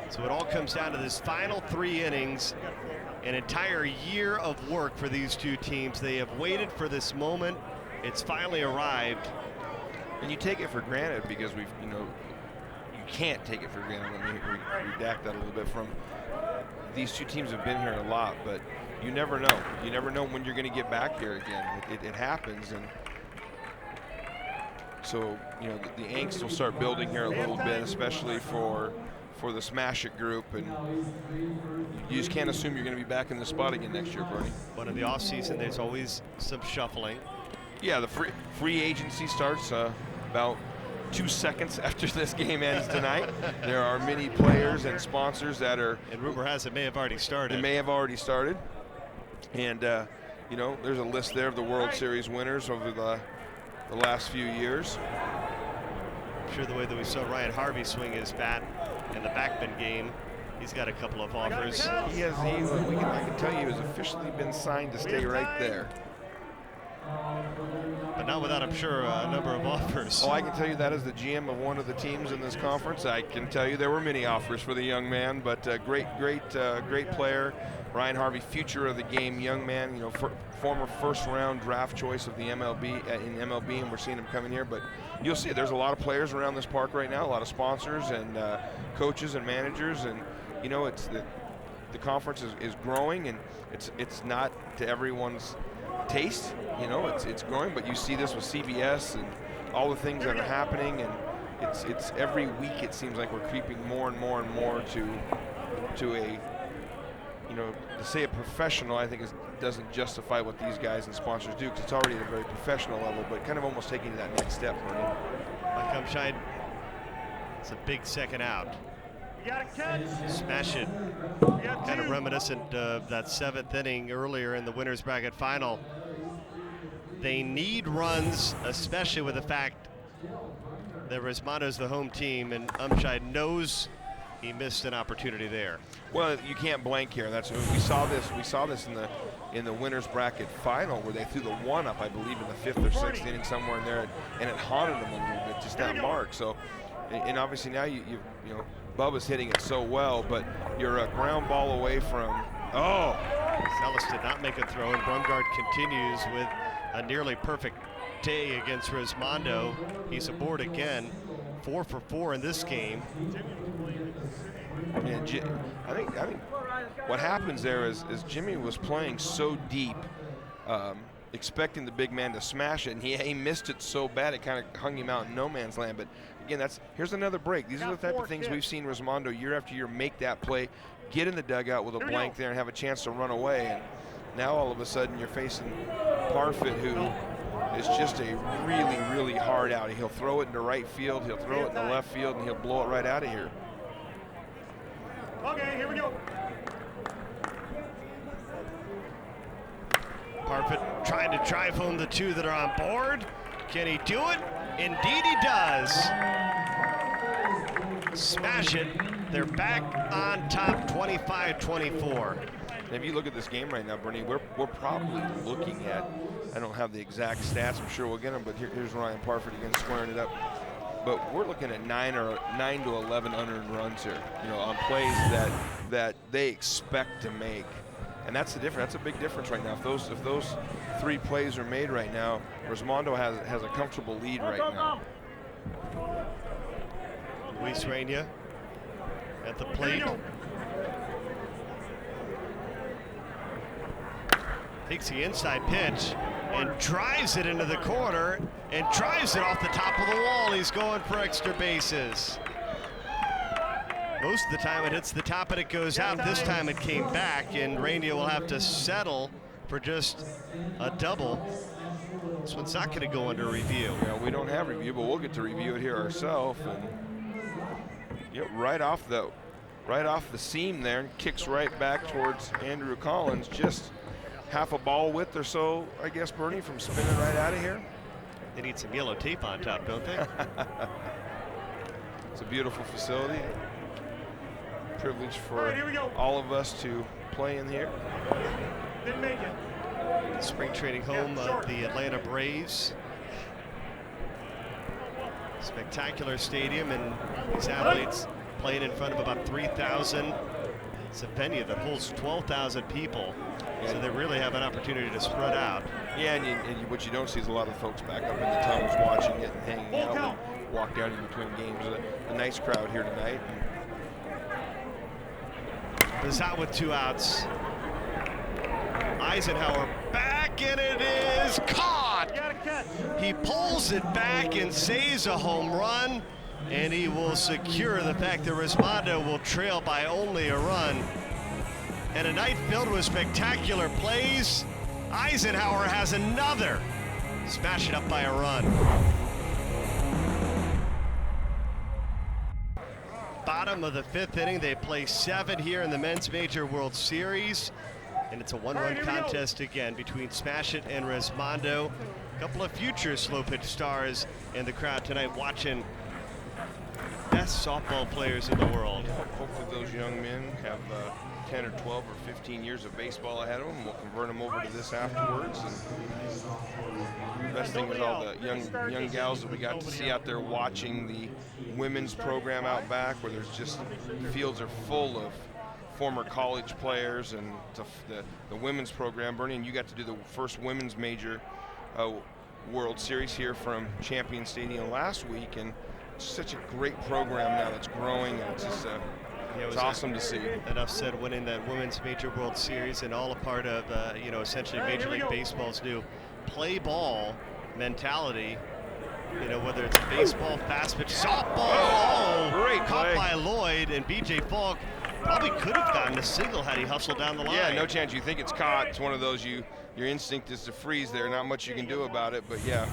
So it all comes down to this final 3 innings. An entire year of work for these 2 teams. They have waited for this moment. It's finally arrived. And you take it for granted because you can't take it for granted. Let me redact that a little bit. From these 2 teams have been here a lot, but you never know. You never know when you're going to get back here again. It happens, and so the angst will start building here a little bit, especially for the Smash It group, and you just can't assume you're going to be back in the spot again next year, Bernie. But in the offseason, there's always some shuffling. Yeah, the free agency starts about 2 seconds after this game ends tonight. There are many players and sponsors that are. And rumor has it may have already started. It may have already started. And, there's a list there of the World Series winners over the last few years. I'm sure the way that we saw Ryan Harvey swing his bat in the backman game, he's got a couple of offers. I can tell you, he has officially been signed to stay right there. But not without, I'm sure, a number of offers. Oh, I can tell you that as the GM of one of the teams in this conference. I can tell you there were many offers for the young man, but great player. Ryan Harvey, future of the game, young man, former first-round draft choice of the MLB, and we're seeing him coming here. But you'll see there's a lot of players around this park right now, a lot of sponsors and coaches and managers, and it's the conference is growing, and it's not to everyone's taste. It's growing, but you see this with CBS and all the things that are happening, and it's every week it seems like we're creeping more and more and more to a to say a professional, I think doesn't justify what these guys and sponsors do, because it's already at a very professional level, but kind of almost taking that next step for him. Like Umshine, it's a big second out. You got a catch. Smash It, kind of reminiscent of that 7th inning earlier in the winner's bracket final. They need runs, especially with the fact that Resmondo's the home team, and Umshine knows he missed an opportunity there. Well, you can't blank here. We saw this in the winner's bracket final, where they threw the 1-up, I believe, in the 5th or 6th inning, somewhere in there, and it haunted them a little bit, just that mark. So, and obviously now you Bubba's hitting it so well, but you're a ground ball away from. Oh, Ellis did not make a throw, and Brumgard continues with a nearly perfect day against Resmondo. He's aboard again, 4 for 4 in this game. Yeah, I think what happens there is Jimmy was playing so deep, expecting the big man to smash it, and he missed it so bad it kind of hung him out in no man's land. But again, here's another break. These are the type of things we've seen Resmondo year after year make that play, get in the dugout with a blank there, and have a chance to run away. And Now all of a sudden you're facing Parfit, who is just a really, really hard out. He'll throw it into right field, he'll throw it in the left field, and he'll blow it right out of here. Okay, here we go. Parfit trying to drive home the two that are on board. Can he do it? Indeed he does. Smash it. They're back on top 25-24. And if you look at this game right now, Bernie, we're probably looking at, I don't have the exact stats, I'm sure we'll get them, but here's Ryan Parfit again squaring it up. But we're looking at 9 to 11 unearned runs here, you know, on plays that they expect to make. And that's the difference. That's a big difference right now. If those 3 plays are made right now, Resmondo has a comfortable lead right now. Luis Reina at the plate. Takes the inside pitch and drives it into the corner and drives it off the top of the wall. He's going for extra bases. Most of the time it hits the top and it goes out. This time it came back, and Reina will have to settle for just a double. This one's not going to go under review. Yeah, we don't have review, but we'll get to review it here ourselves. And right off the seam there, and kicks right back towards Andrew Collins. Just half a ball width or so, I guess, Bernie, from spinning right out of here. They need some yellow tape on top, don't they? It's a beautiful facility. Privilege for all of us to play in here. Didn't make it. Spring training home of the Atlanta Braves. Spectacular stadium, and these athletes playing in front of about 3,000. It's a venue that holds 12,000 people, so they really have an opportunity to spread out. Yeah, and what you don't see is a lot of folks back up in the tunnels watching it and hanging out. We walk down in between games. A nice crowd here tonight. Is out with 2 outs. Eisenhower back, and it is caught. He pulls it back and saves a home run, and he will secure the fact that Resmondo will trail by only a run. And a night filled with spectacular plays. Eisenhower has another. Smash it up by a run. Bottom of the 5th inning, they play 7 here in the Men's Major World Series, and it's a 1-run contest again between Smash It and Resmondo. A couple of future slow pitch stars in the crowd tonight watching best softball players in the world. Hopefully those young men have 10 or 12 or 15 years of baseball ahead of them. We'll convert them over to this afterwards. And the best thing is all the young gals that we got to see out there watching the women's program out back, where there's just fields are full of former college players, and the women's program, Bernie, and you got to do the first women's major World Series here from Champion Stadium last week, and it's such a great program now that's growing, and it's just it's awesome to see. Enough said, winning that Women's Major World Series, and all a part of essentially Major League Baseball's new play ball mentality. You know, whether it's baseball, fast pitch, softball, great caught play by Lloyd, and B.J. Falk probably could have gotten a single had he hustled down the line. Yeah, no chance. You think it's caught. It's one of those your instinct is to freeze there. Not much you can do about it, but yeah.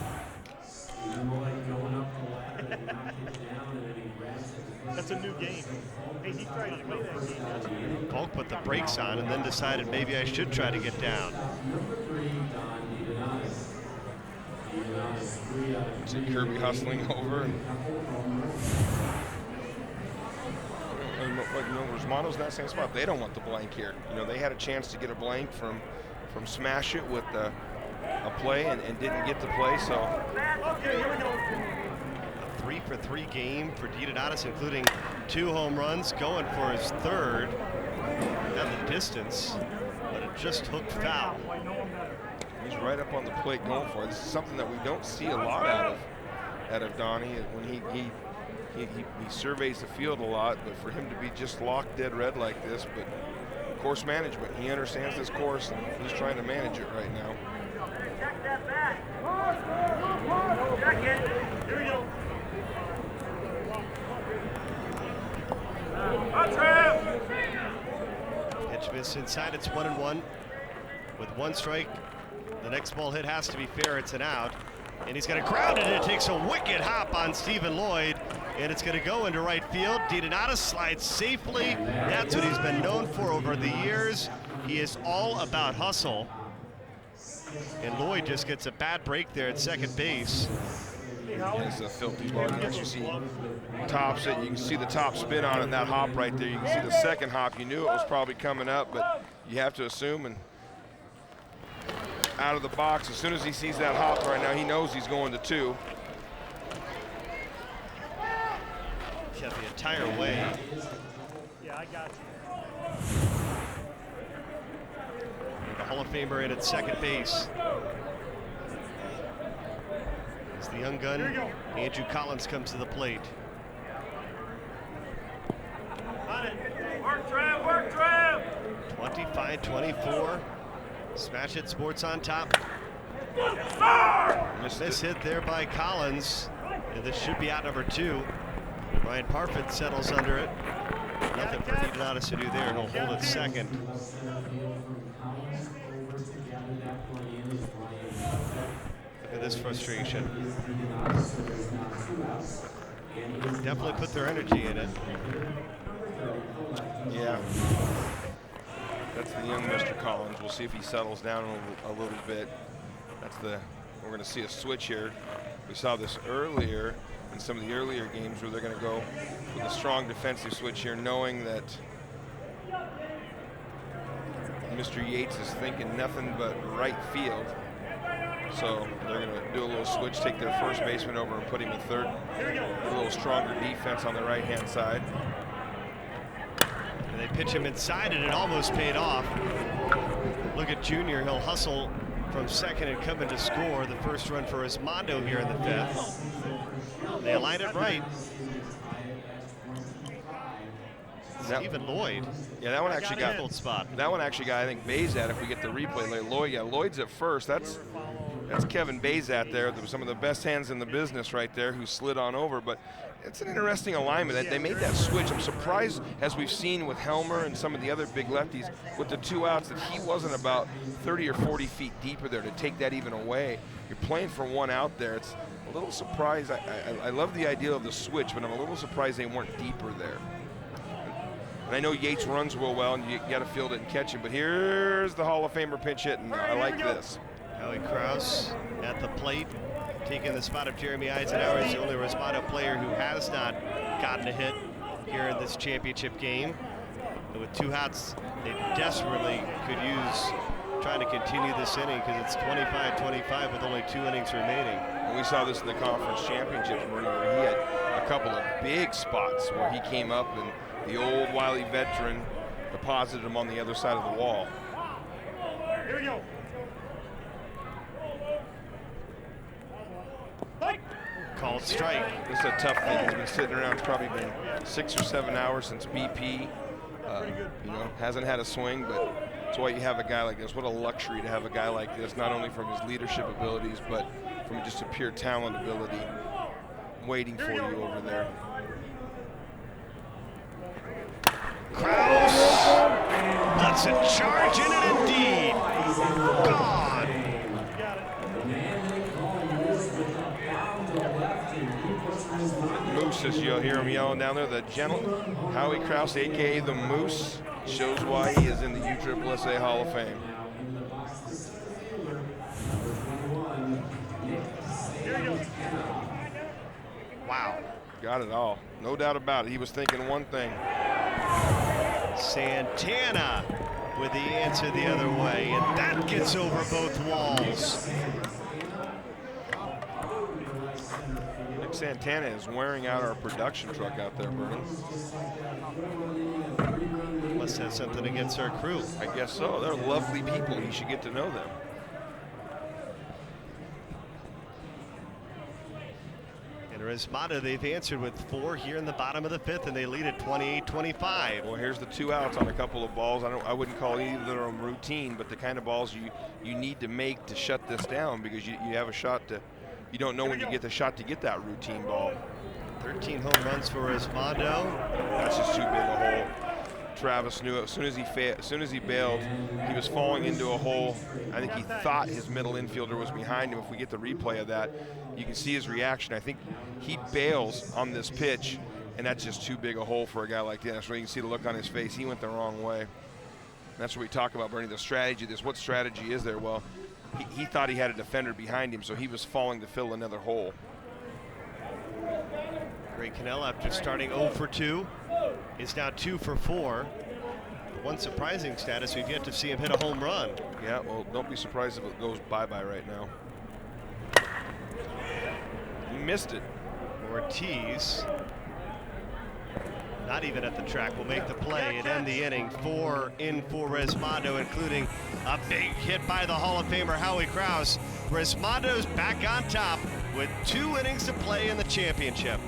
That's a new game. Hey, he tried to play that game. Falk put the brakes on and then decided maybe I should try to get down. See Kirby hustling over. Resmondo's in that same spot. They don't want the blank here. You know, they had a chance to get a blank from Smash It with a play and didn't get the play. So. Okay, here we go. A 3-for-3 game for DiDonatis, including 2 home runs, going for his 3rd down the distance, but it just hooked foul. He's right up on the plate going for it. This is something that we don't see a lot out of Donnie when he surveys the field a lot, but for him to be just locked dead red like this, but course management. He understands this course and he's trying to manage it right now. Check that back. Check it. Here we go. Pitch miss inside. It's 1-1. With one strike, the next ball hit has to be fair. It's an out. And he's going to ground it, and it takes a wicked hop on Stephen Lloyd. And it's going to go into right field. DiDonato slides safely. That's what he's been known for over the years. He is all about hustle. And Lloyd just gets a bad break there at second base. It's a filthy ball. You see tops it. You can see the top spin on it, and that hop right there. You can see the second hop. You knew it was probably coming up, but you have to assume. And out of the box, as soon as he sees that hop right now, he knows he's going to 2. Got the entire way. Yeah, I got you. The Hall of Famer in at second base. As the young gun, Andrew Collins, comes to the plate. On it. Work, Trev, work, Trev. 25-24. Smash Hit Sports on top. This hit there by Collins. And this should be out number 2. Ryan Parfit settles under it. Nothing for DiDonato to do there, and he'll hold it second. Look at this frustration. Definitely put their energy in it. Yeah. That's the young Mr. Collins. We'll see if he settles down a little bit. We're going to see a switch here. We saw this earlier in some of the earlier games where they're going to go with a strong defensive switch here, knowing that Mr. Yates is thinking nothing but right field. So they're going to do a little switch, take their first baseman over and put him in third. A little stronger defense on the right-hand side. And they pitch him inside, and it almost paid off. Look at Junior. He'll hustle from second and come in to score the first run for Resmondo here in the 5th. They aligned it right. Stephen Lloyd. Yeah, that one actually got old spot. That one actually got, I think, Bazat. If we get the replay, Lloyd's at first. That's Kevin Bazat there. There was some of the best hands in the business right there, who slid on over. But it's an interesting alignment. They made that switch. I'm surprised, as we've seen with Helmer and some of the other big lefties, with the 2 outs, that he wasn't about 30 or 40 feet deeper there to take that even away. You're playing for 1 out there. It's a little surprised. I love the idea of the switch, but I'm a little surprised they weren't deeper there. And I know Yates runs real well, and you got to field it and catch him. But here's the Hall of Famer pinch hitting. I like this. Howie Krause at the plate, taking the spot of Jeremy Eisenhower. He's the only Resmondo player who has not gotten a hit here in this championship game. But with 2 outs, they desperately could use trying to continue this inning, because it's 25-25 with only 2 innings remaining. And we saw this in the conference championships, where he had a couple of big spots where he came up and the old wily veteran deposited him on the other side of the wall. Here we go. Called strike. This is a tough thing. He's been sitting around. It's probably been 6 or 7 hours since BP. Hasn't had a swing, but that's why you have a guy like this. What a luxury to have a guy like this, not only from his leadership abilities, but from just a pure talent ability, waiting for you over there. Krause lets it charge in it indeed. Gone. Moose, as you'll hear him yelling down there, the gentle Howie Krause, a.k.a. the Moose, shows why he is in the USSSA Hall of Fame. Wow. Got it all. No doubt about it. He was thinking one thing. Santana with the answer the other way, and that gets over both walls. Nick Santana is wearing out our production truck out there, Bernie. Must have something against our crew. I guess so. They're lovely people. You should get to know them. And Resmondo, they've answered with 4 here in the bottom of the 5th, and they lead at 28-25. Well, here's the 2 outs on a couple of balls. I wouldn't call either of them routine, but the kind of balls you need to make to shut this down, because you have a shot to. You don't know when you get the shot to get that routine ball. 13 home runs for Resmondo. That's just too big a hole. Travis knew it. As soon as he bailed, he was falling into a hole. I think he thought his middle infielder was behind him. If we get the replay of that, you can see his reaction. I think he bails on this pitch, and that's just too big a hole for a guy like Dennis. So you can see the look on his face. He went the wrong way. That's what we talk about, Bernie, the strategy. What strategy is there? Well, he thought he had a defender behind him, so he was falling to fill another hole. Ray Cannell, after starting 0 for 2, is now 2 for 4. One surprising status, we've yet to see him hit a home run. Yeah, well, don't be surprised if it goes bye-bye right now. He missed it. Ortiz, not even at the track, will make the play and end the inning. 4 in for Resmondo, including a big hit by the Hall of Famer Howie Krause. Resmondo's back on top with 2 innings to play in the championship.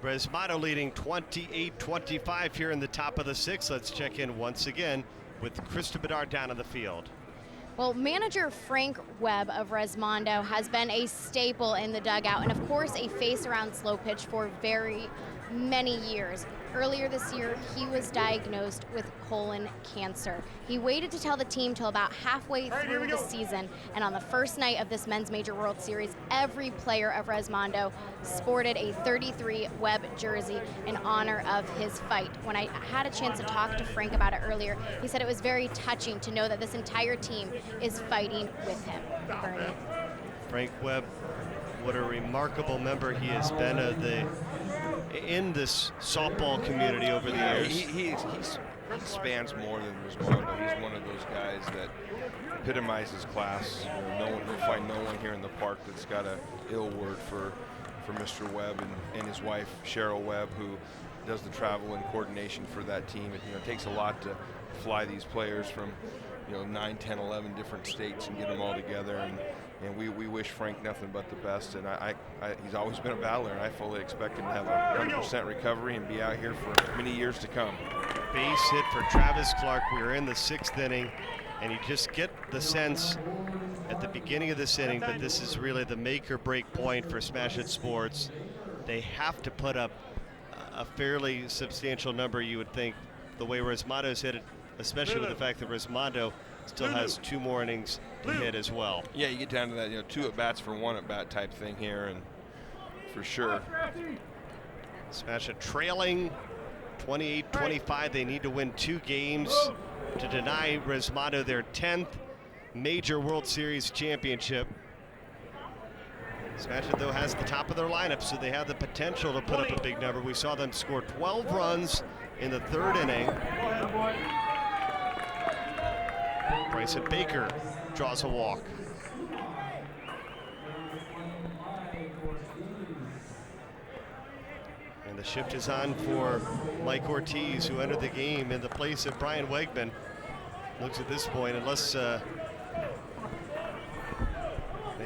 Resmondo leading 28-25 here in the top of the 6th. Let's check in once again with Krista Bedard down in the field. Well, manager Frank Webb of Resmondo has been a staple in the dugout and, of course, a face around slow pitch for very many years. Earlier this year, he was diagnosed with colon cancer. He waited to tell the team till about halfway through the season, and on the first night of this Men's Major World Series, every player of Resmondo sported a 33 Webb jersey in honor of his fight. When I had a chance to talk to Frank about it earlier, he said it was very touching to know that this entire team is fighting with him. Bernie. Frank Webb, what a remarkable member he has been of in this softball community over the years. He spans more than Resmondo. He's one of those guys that epitomizes class. You'll find no one here in the park that's got a ill word for Mr. Webb and his wife Cheryl Webb, who does the travel and coordination for that team. It takes a lot to fly these players from 9, 10, 11 different states and get them all together. And we wish Frank nothing but the best. And he's always been a battler, and I fully expect him to have a 100% recovery and be out here for many years to come. Base hit for Travis Clark. We're in the 6th inning, and you just get the sense at the beginning of this inning that this is really the make or break point for Smash It Sports. They have to put up a fairly substantial number, you would think, the way Resmondo's hit it, especially with the fact that Resmondo still has 2 more innings to hit as well. Yeah, you get down to that, 2 at-bats for 1 at-bat type thing here, and for sure. Smash It trailing 28-25. They need to win 2 games to deny Resmondo their 10th Major World Series championship. Smash It, though, has the top of their lineup, so they have the potential to put up a big number. We saw them score 12 runs in the 3rd inning. Bryson Baker draws a walk. And the shift is on for Mike Ortiz, who entered the game in the place of Brian Wegman. Looks at this point, unless they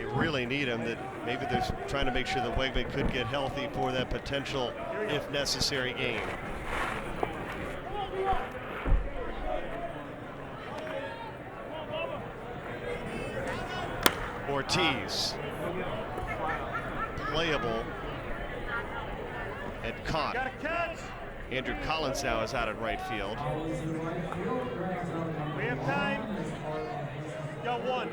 really need him, that maybe they're trying to make sure that Wegman could get healthy for that potential, if necessary, game. Ortiz, playable and caught. Andrew Collins now is out at right field. We have time. Got 1.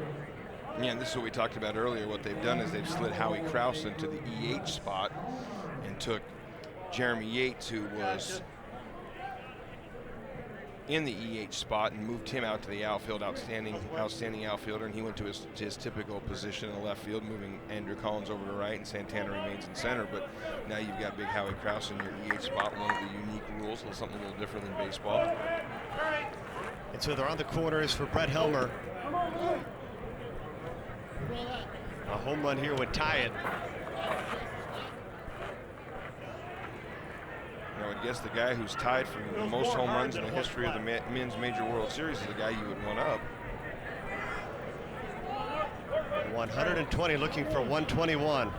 Yeah, and this is what we talked about earlier. What they've done is they've slid Howie Krause into the EH spot and took Jeremy Yates, who was in the EH spot, and moved him out to the outfield. Outstanding outfielder, and he went to his typical position in the left field, moving Andrew Collins over to right, and Santana remains in center. But now you've got big Howie Krause in your EH spot, one of the unique rules, something a little different than baseball. And so they're on the corners for Brett Helmer. A home run here would tie it. I would guess the guy who's tied for the most home runs in the history of the Men's Major World Series is the guy you would one up. 120, looking for 121.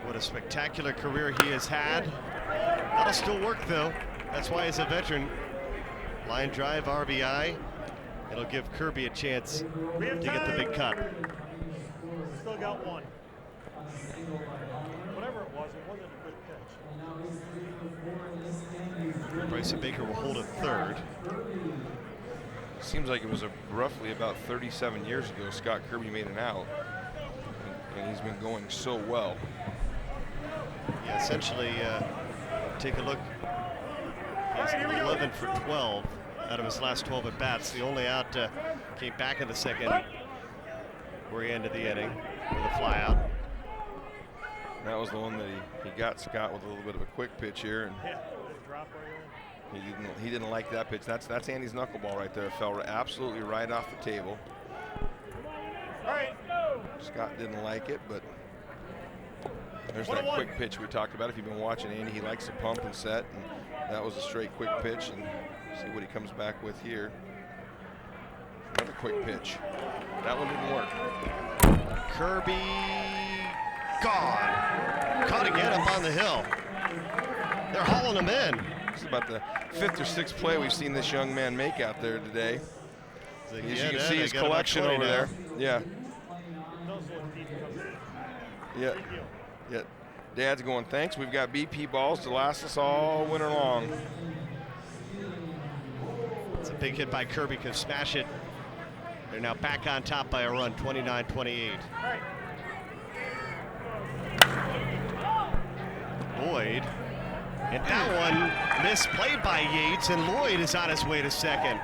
What a spectacular career he has had. That'll still work, though. That's why he's a veteran. Line drive, RBI. It'll give Kirby a chance to get the big cut. still got one. Whatever it wasn't a good pitch. Bryson Baker will hold at third. Seems like it was roughly about 37 years ago Scott Kirby made an out, and he's been going so well. Yeah, essentially, take a look. He's 11 for 12 out of his last 12 at bats. The only out came back in the second, where he ended the inning with a fly out. That was the one that he got Scott with a little bit of a quick pitch here, and he didn't like that pitch. That's Andy's knuckleball right there. It fell absolutely right off the table. All right. Scott didn't like it, but there's that quick pitch we talked about. If you've been watching Andy, he likes to pump and set, and that was a straight quick pitch, and see what he comes back with here. Another quick pitch. That one didn't work. Kirby gone. Caught again up on the hill. They're hauling him in. This is about the 5th or 6th play we've seen this young man make out there today. Like, As yeah, you can Dad, see I his got collection about over 20 there. now. Yeah. Yeah. Dad's going, thanks. We've got BP balls to last us all winter long. It's a big hit by Kirby, could smash it. They're now back on top by a run, 29-28. Lloyd. And that one misplayed by Yates, and Lloyd is on his way to second.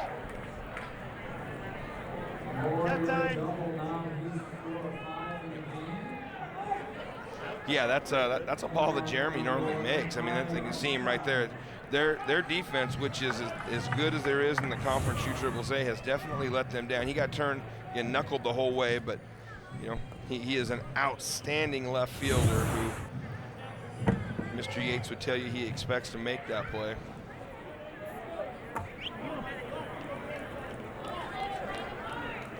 Yeah, that's a ball that Jeremy normally makes. I mean, that's, you can see him right there. Their defense, which is as good as there is in the conference USSSA, has definitely let them down. He got turned and knuckled the whole way, but you know he is an outstanding left fielder who Mr. Yates would tell you he expects to make that play.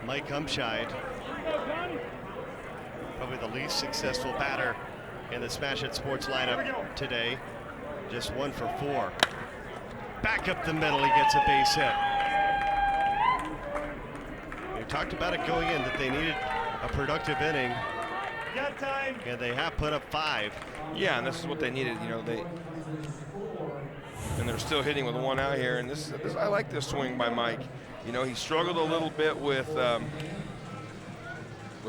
Mike Umscheid, probably the least successful batter in the Smash It Sports lineup today. Just 1 for 4. Back up the middle, he gets a base hit. We talked about it going in, that they needed a productive inning. And they have put up 5. Yeah, and this is what they needed. You know, and they're still hitting with 1 out here. And this I like this swing by Mike. You know, he struggled a little bit with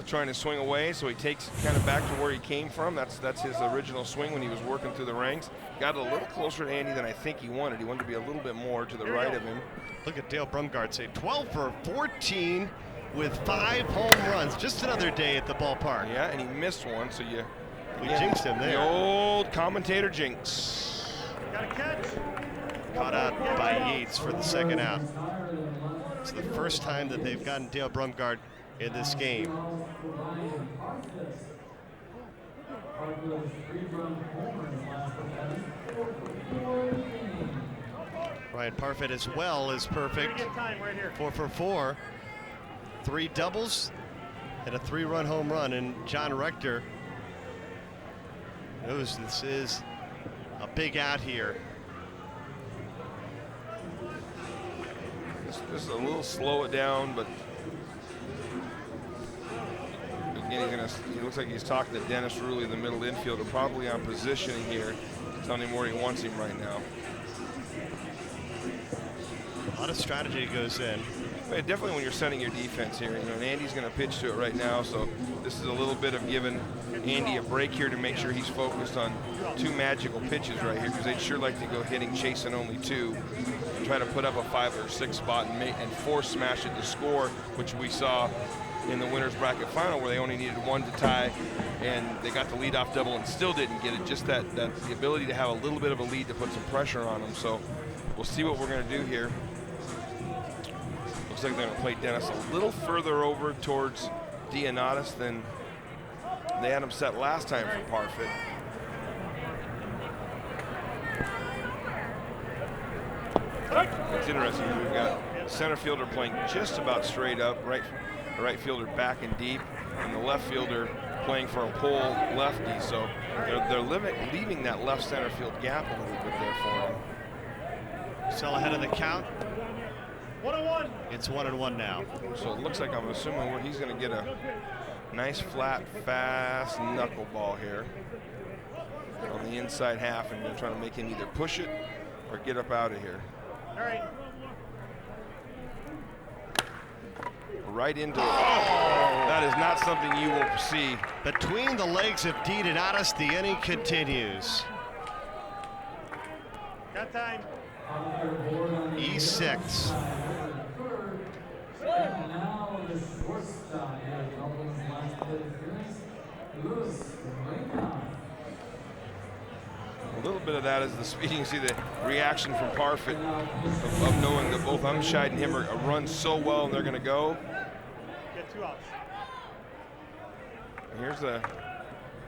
trying to swing away, so he takes it kind of back to where he came from. That's his original swing when he was working through the ranks. Got a little closer to Andy than I think he wanted. He wanted to be a little bit more to the right of him. Look at Dale Brumgard say 12 for 14 with 5 home runs. Just another day at the ballpark. Yeah, and he missed one, so we jinxed him there. The old commentator jinx. Got a catch. Caught out by Yates for the second out. It's the first time that they've gotten Dale Brumgard in this game. Ryan Parfit as well is perfect. 4 for 4. 3 doubles and a 3-run home run. And John Rector knows this is a big out here. This is a little slow it down, but again, he looks like he's talking to Dennis Ruley, the middle infielder, probably on positioning here, telling him where he wants him right now. A lot of strategy goes in. But definitely when you're setting your defense here, you know, and Andy's going to pitch to it right now, so this is a little bit of giving Andy a break here to make sure he's focused on 2 magical pitches right here, because they'd sure like to go hitting, chasing only 2, and try to put up a 5 or 6 spot and force Smash It to score, which we saw in the winner's bracket final, where they only needed 1 to tie, and they got the leadoff double and still didn't get it. Just the ability to have a little bit of a lead to put some pressure on them. So we'll see what we're going to do here. Looks like they're going to play Dennis a little further over towards Dianatis than they had him set last time for Parfit. It's interesting. We've got center fielder playing just about straight up, the right fielder back and deep, and the left fielder playing for a pull lefty. So they're leaving that left center field gap a little bit there for him. Still ahead of the count. 1-1. It's 1-1 now. So it looks like, I'm assuming, where he's going to get Nice, flat, fast knuckleball here on the inside half, and you're trying to make him either push it or get up out of here. All right. Right into it. Oh, that is not something you will see. Between the legs of Dean and Addis, the inning continues. Got time. E6. Now the shortstop here, Columbus last play appearance, Resmondo. A little bit of that is the speed. You can see the reaction from Parfit of knowing that both Umscheid and him are run so well and they're going to go. Get 2 outs. Here's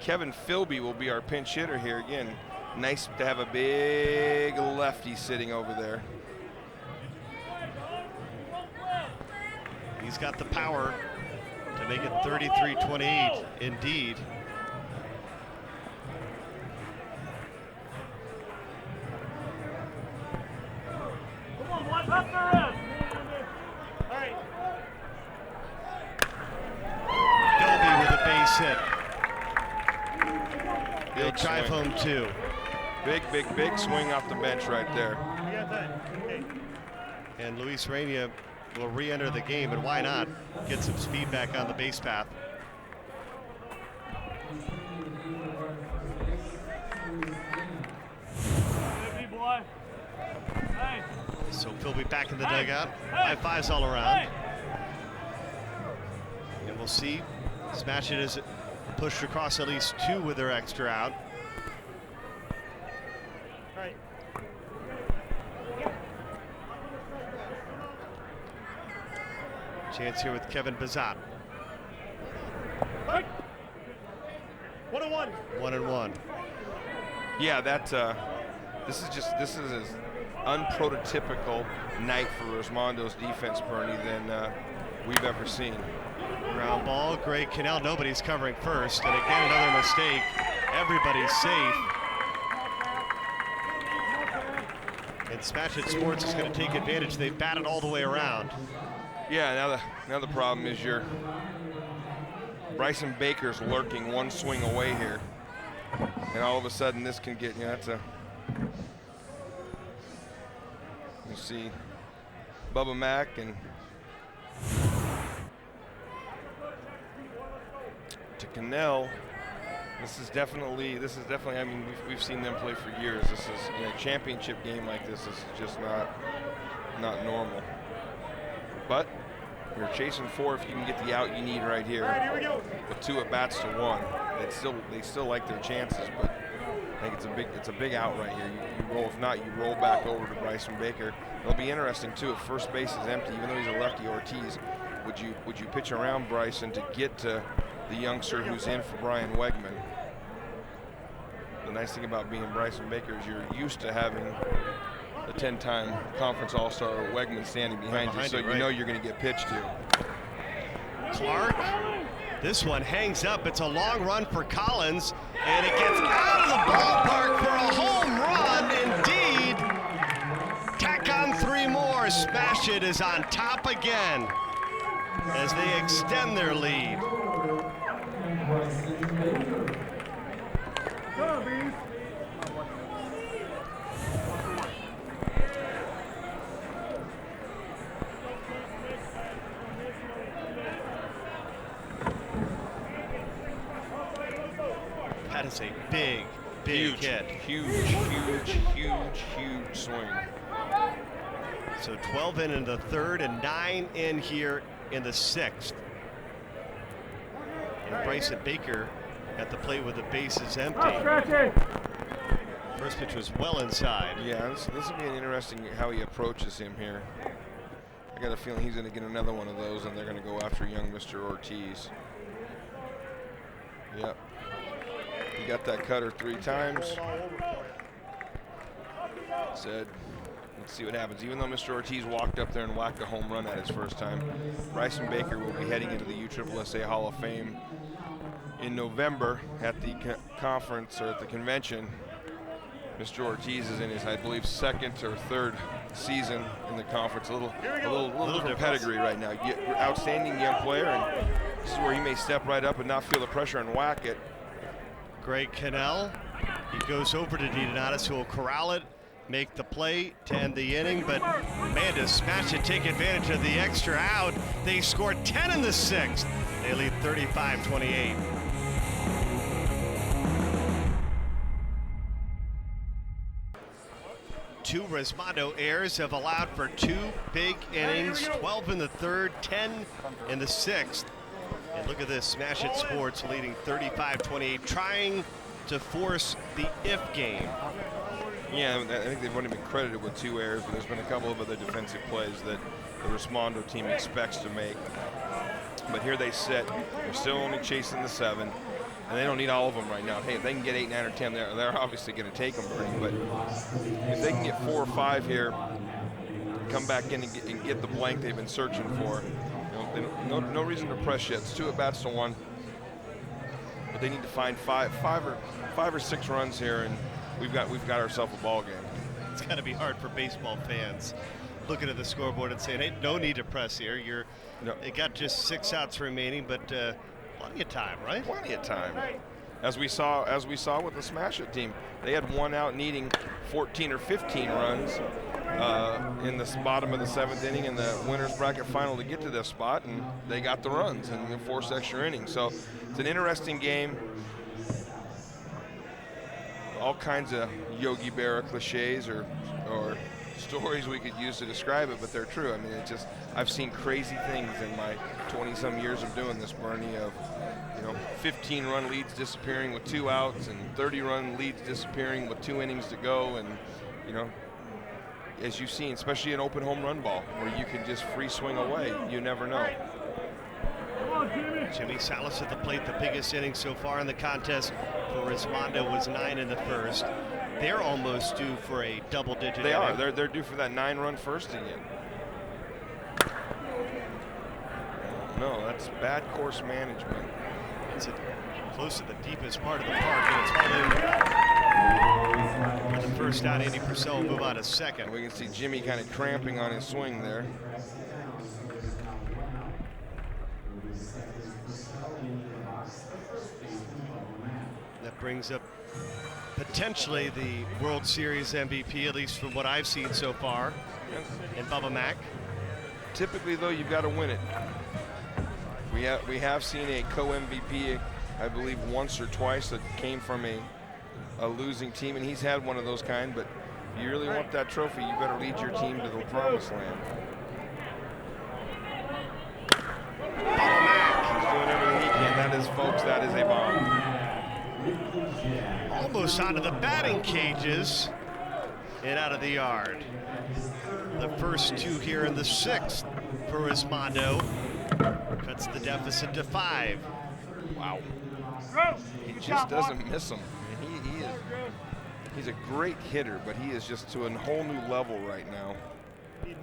Kevin Philby will be our pinch hitter here again. Nice to have a big lefty sitting over there. He's got the power to make it 33-28 indeed. Come on, one up there. All right. Philby with a base hit. He'll Big drive swing. home 2. Big swing off the bench right there. We got time. Okay. And Luis Reina will re-enter the game, and why not get some speed back on the base path. Hey, boy. Hey. So Philby back in the dugout. High fives all around. And we'll see. Smash It is pushed across at least 2 with their extra out. All right. Chance here with Kevin Bazat. Hey. 1-1. 1-1. Yeah, this is as unprototypical night for Resmondo's defense, Bernie, than we've ever seen. Ground ball, Greg Cannell, nobody's covering first. And again, another mistake. Everybody's safe. And Smash It Sports is going to take advantage. They've batted all the way around. Yeah, now the problem is Bryson Baker's lurking one swing away here. And all of a sudden this can get, you see Bubba Mack and to Cannell. This is definitely, I mean, we've seen them play for years. This is, a championship game like this is just not normal. But you're chasing 4 if you can get the out you need right here. All right, here we go. With 2 at bats to 1. They still like their chances, but I think it's a big out right here. You roll, if not, you roll back over to Bryson Baker. It'll be interesting too if first base is empty, even though he's a lefty. Ortiz, would you pitch around Bryson to get to the youngster who's in for Brian Wegman? The nice thing about being Bryson Baker is you're used to having a 10-time conference all-star Wegman standing behind you, so you know you're going to get pitched to. Clark, this one hangs up. It's a long run for Collins, and it gets out of the ballpark for a home run indeed. Tack on 3 more. Smash It is on top again as they extend their lead. Go, Bees. That is a big hit. Huge swing. So 12 in the 3rd and 9 in here in the 6th. And Bryson Baker at the plate with the bases empty. First pitch was well inside. Yeah, this will be an interesting how he approaches him here. I got a feeling he's going to get another one of those, and they're going to go after young Mr. Ortiz. Yep. He got that cutter 3 times. Said, let's see what happens. Even though Mr. Ortiz walked up there and whacked a home run at his first time, Bryson Baker will be heading into the USSSA Hall of Fame in November at the conference, or at the convention. Mr. Ortiz is in his, I believe, 2nd or 3rd season in the conference. A little different pedigree right now. Outstanding young player, and This is where he may step right up and not feel the pressure and whack it. Greg Cannell, he goes over to DeDonatis, who will corral it, make the play to end the inning, but man, to smash it, take advantage of the extra out. They scored 10 in the 6th. They lead 35-28. Two Resmondo errors have allowed for 2 big innings, 12 in the 3rd, 10 in the 6th. And look at this, Smash It Sports leading 35-28, trying to force the if game. Yeah, I think they've only been credited with 2 errors, but there's been a couple of other defensive plays that the Resmondo team expects to make. But here they sit. They're still only chasing the 7, and they don't need all of them right now. Hey, if they can get 8, 9, or 10, they're obviously going to take them, Bernie. But if they can get 4 or 5 here, come back in and get the blank they've been searching for, no reason to press yet. It's 2 at-bats to 1. But they need to find five or 6 runs here, and we've got ourselves a ball game. It's got to be hard for baseball fans looking at the scoreboard and saying, hey, no need to press here. They got just 6 outs remaining, but plenty of time, right? Plenty of time. As we saw with the Smash It team, they had 1 out needing 14 or 15 runs in the bottom of the 7th inning in the winner's bracket final to get to this spot, and they got the runs and the forced extra innings. So it's an interesting game. All kinds of Yogi Berra cliches or stories we could use to describe it, but they're true. I mean, I've seen crazy things in my 20-some years of doing this, Bernie, of 15-run leads disappearing with 2 outs and 30-run leads disappearing with 2 innings to go, and as you've seen, especially an open home run ball where you can just free swing away, you never know. Jimmy Salas at the plate, the biggest inning so far in the contest for Resmondo was 9 in the 1st. They're almost due for a double-digit They inning. are. They're due for that 9-run first inning. No, that's bad course management. It's close to the deepest part of the park, and it's hauled in for the first out. Andy Purcell will move on to second. We can see Jimmy kind of cramping on his swing there. That brings up potentially the World Series MVP, at least from what I've seen so far, in Bubba Mack. Typically, though, you've got to win it. We have seen a co-MVP, I believe, once or twice that came from a losing team, and he's had one of those kind, but if you really want that trophy, you better lead your team to the promised land. Bubba Mack He's doing everything he can. That is, folks, that is a bomb. almost onto the batting cages and out of the yard. The first 2 here in the 6th for Resmondo. Cuts the deficit to 5. Wow. He just doesn't miss them. He's a great hitter, but he is just to a whole new level right now. And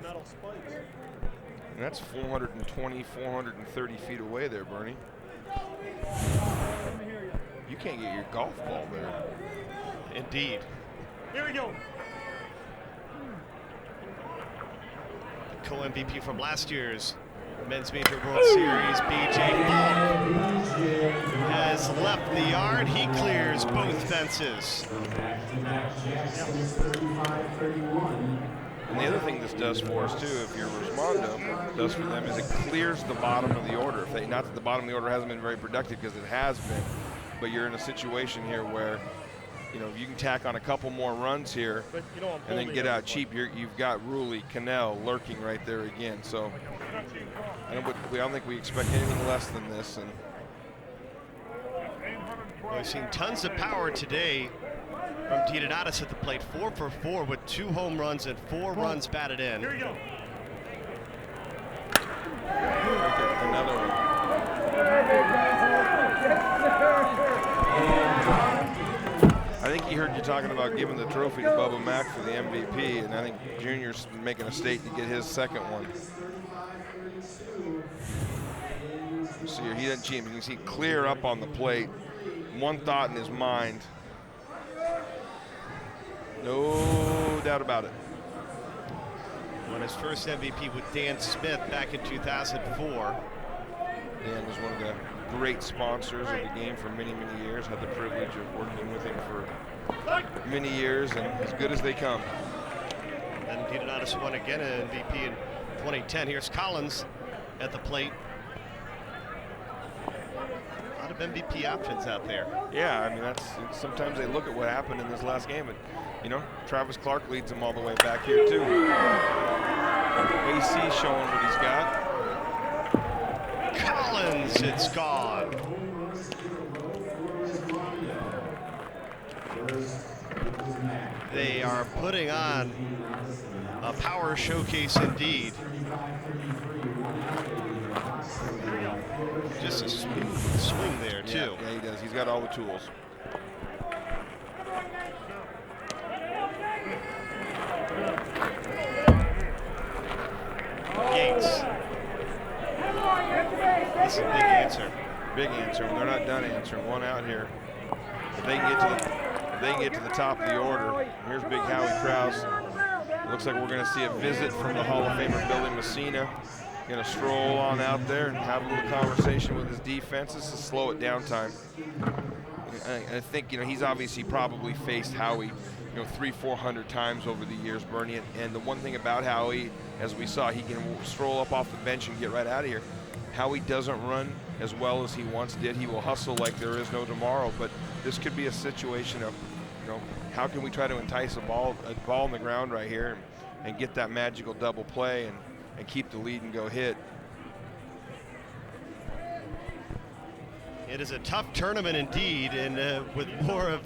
that's 420, 430 feet away there, Bernie. You can't get your golf ball there. Indeed. Here we go. The co-MVP from last year's Men's Major World Series, B.J. Falk, has left the yard. He clears both fences. And the other thing this does for us, too, if you're Resmondo, does for them is it clears the bottom of the order. Not that the bottom of the order hasn't been very productive, because it has been, but you're in a situation here where, you can tack on a couple more runs here and then get out cheap. You've got Ruley, Cannell lurking right there again. So I don't think we expect anything less than this. And we've seen tons of power today from DeDonatis at the plate. 4 for 4 with 2 home runs and 4 runs batted in. Here we go. Another one. I think he heard you talking about giving the trophy to Bubba Mack for the MVP, and I think Junior's making a stake to get his second one. See here, he doesn't cheat. You can see clear up on the plate. One thought in his mind. No doubt about it. Won his first MVP with Dan Smith back in 2004. Dan was one of the great sponsors of the game for many, many years. Had the privilege of working with him for many years, and as good as they come. And Didonatis won again an MVP in 2010. Here's Collins at the plate. A lot of MVP options out there. Yeah, I mean, sometimes they look at what happened in this last game, and you know, Travis Clark leads them all the way back here too. AC showing what he's got. Collins, it's gone. They are putting on a power showcase indeed. Just a smooth swing there too. Yeah, he does. He's got all the tools. Yates. This is a big answer. Big answer. They're not done answering. One out here. If they can get to the top of the order. Here's Big Howie Krause. Looks like we're going to see a visit from the Hall of Famer Billy Messina. Going to stroll on out there and have a little conversation with his defense. This is slow it down time. I think, you know, he's obviously probably faced Howie, you know, 300-400 times over the years, Bernie. And the one thing about Howie, as we saw, he can stroll up off the bench and get right out of here. Howie doesn't run as well as he once did. He will hustle like there is no tomorrow. But this could be a situation of, you know, how can we try to entice a ball on the ground right here and get that magical double play and keep the lead and go hit. It is a tough tournament indeed, and with more of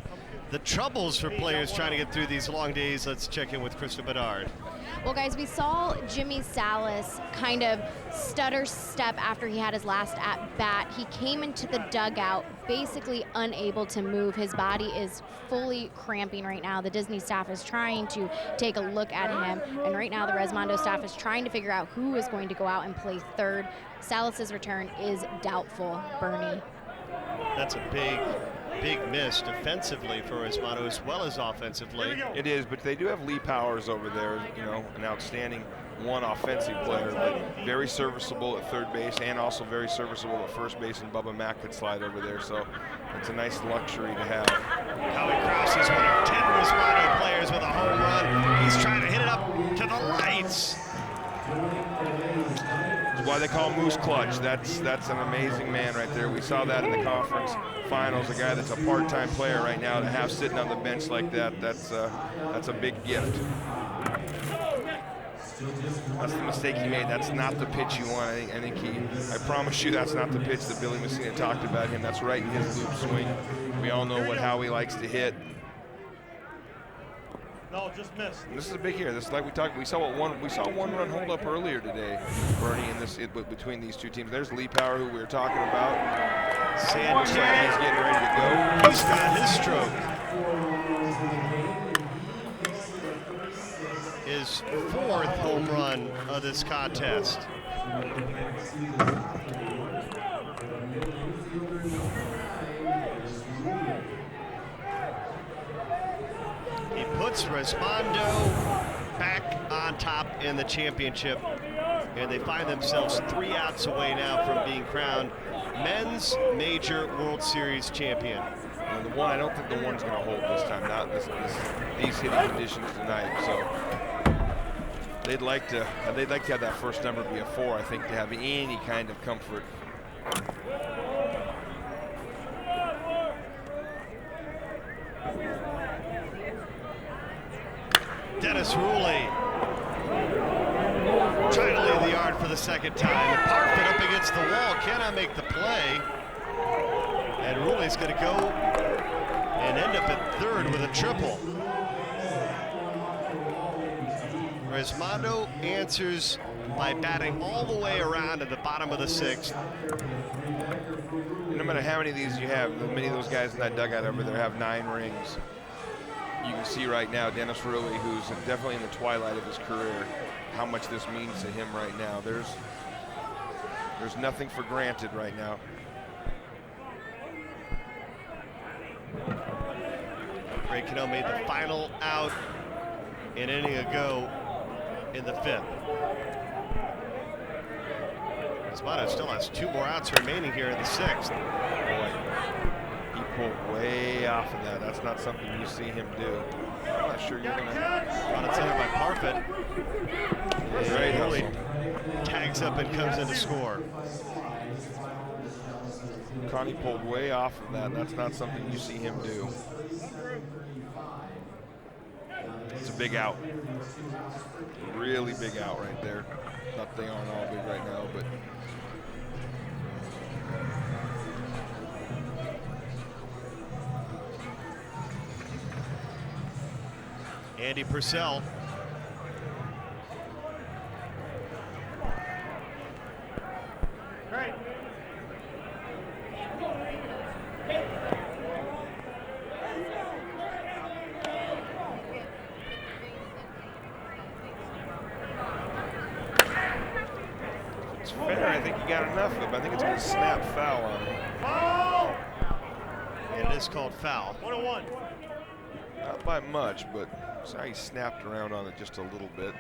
the troubles for players trying to get through these long days, let's check in with Krista Bedard. Well, guys, we saw Jimmy Salas kind of stutter step after he had his last at-bat. He came into the dugout basically unable to move. His body is fully cramping right now. The Disney staff is trying to take a look at him, and right now the Resmondo staff is trying to figure out who is going to go out and play third. Salas's return is doubtful, Bernie. That's a big miss defensively for Resmondo as well as offensively. It is, but they do have Lee Powers over there, you know, an outstanding offensive player, but very serviceable at third base and also very serviceable at first base, and Bubba Mack could slide over there, so it's a nice luxury to have. Howie Krause is one of 10 Resmondo players with a home run. He's trying to hit it up to the lights. That's why they call him Moose Clutch. That's an amazing man right there. We saw that in the conference finals, a guy that's a part-time player right now to have sitting on the bench like that. That's a big gift. That's the mistake he made. That's not the pitch you want. I promise you that's not the pitch that Billy Messina talked about him. That's right in his loop swing. We all know what Howie likes to hit. No, just missed. This is a big here. This is like we talked. We saw one run hold up earlier today, Bernie, in this between these two teams. There's Lee Power, who we were talking about. Santana, he's getting ready to go. He's got his stroke. His fourth home run of this contest. He puts Resmondo back on top in the championship, and they find themselves 3 outs away now from being crowned Men's Major World Series champion. And the one, I don't think the one's going to hold this time. Not these hitting conditions tonight. So they'd like to have that first number be a 4. I think, to have any kind of comfort. Dennis Rooley trying to leave the yard for the second time. Parfit up against the wall, cannot make the play. And Rooley's going to go and end up at third with a triple. Resmondo answers by batting all the way around at the bottom of the 6th. And no matter how many of these you have, many of those guys in that dugout over there have 9 rings. You can see right now Dennis Rooley, who's definitely in the twilight of his career, how much this means to him right now. There's nothing for granted right now. Ray Cano made the final out an inning ago in the 5th. Resmondo still has 2 more outs remaining here in the 6th. Boy, he pulled way off of that. That's not something you see him do. I'm not sure you're going to. On its header by Parfit. Great Really hustle. tags up and comes in to score. Connie pulled way off of that. That's not something you see him do. It's a big out. Really big out right there. Not they aren't all big right now, but Andy Purcell. Great. it's fair. I think he got enough of it, but I think it's going to snap foul on him. Foul! And it is called foul. 101. Not by much, but saw he snapped around on it just a little bit.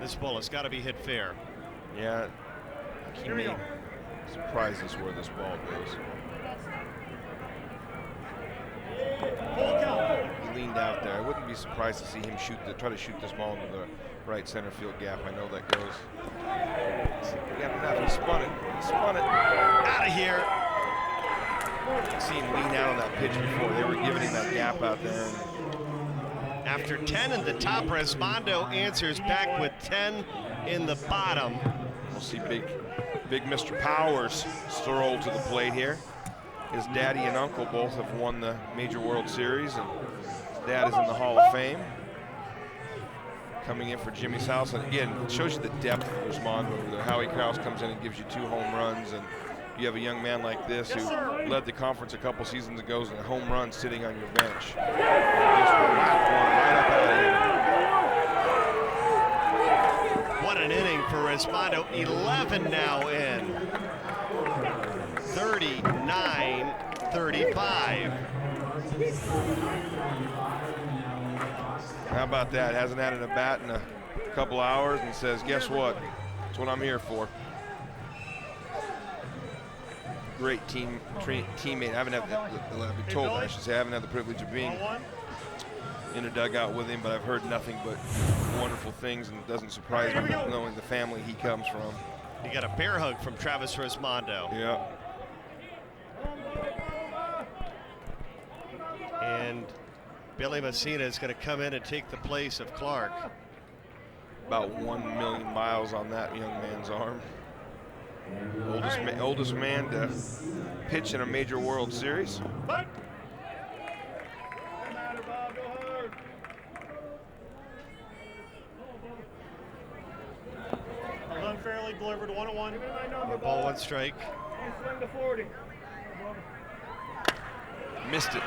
This ball has got to be hit fair. Yeah, he may surprise us where this ball goes. Full count. He leaned out there. I wouldn't be surprised to see him try to shoot this ball into the right center field gap. I know that goes. He got enough. He spun it. He spun it. Out of here. I've seen him lean out on that pitch before. They were giving him that gap out there. After 10 in the top, Resmondo answers back with 10 in the bottom. We'll see big Mr. Powers stroll to the plate here. His daddy and uncle both have won the Major World Series, and his dad is in the Hall of Fame. Coming in for Jimmy's house, and again, it shows you the depth of Resmondo over there. Howie Krause comes in and gives you 2 home runs, and you have a young man like this who led the conference a couple seasons ago and a home run sitting on your bench. Just whacked one right up out of here. What an inning for Resmondo. 11 now in. 39-35. How about that? Hasn't had a bat in a couple hours and says, guess what? That's what I'm here for. Great teammate. I haven't had I've been told, I should say, I haven't had the privilege of being in a dugout with him, but I've heard nothing but wonderful things, and it doesn't surprise me knowing the family he comes from. You got a bear hug from Travis Resmondo. Yeah. And Billy Messina is going to come in and take the place of Clark. About 1 million miles on that young man's arm. Oldest man to pitch in a Major World Series. Fight. Doesn't matter, Bob. Go hard. Unfairly delivered. 101. One ball, 1 strike. Swing to 40. Missed it.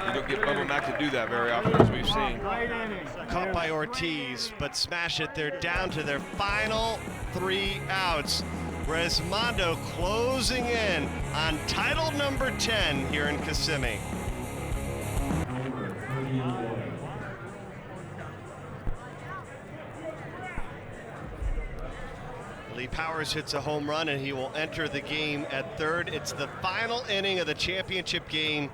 You don't get Bubba Mack to do that very often, as we've seen. Right inning. Caught by Ortiz, but smash it. They're down to their final 3 outs. Resmondo closing in on title number 10 here in Kissimmee. Lee Powers hits a home run and he will enter the game at third. It's the final inning of the championship game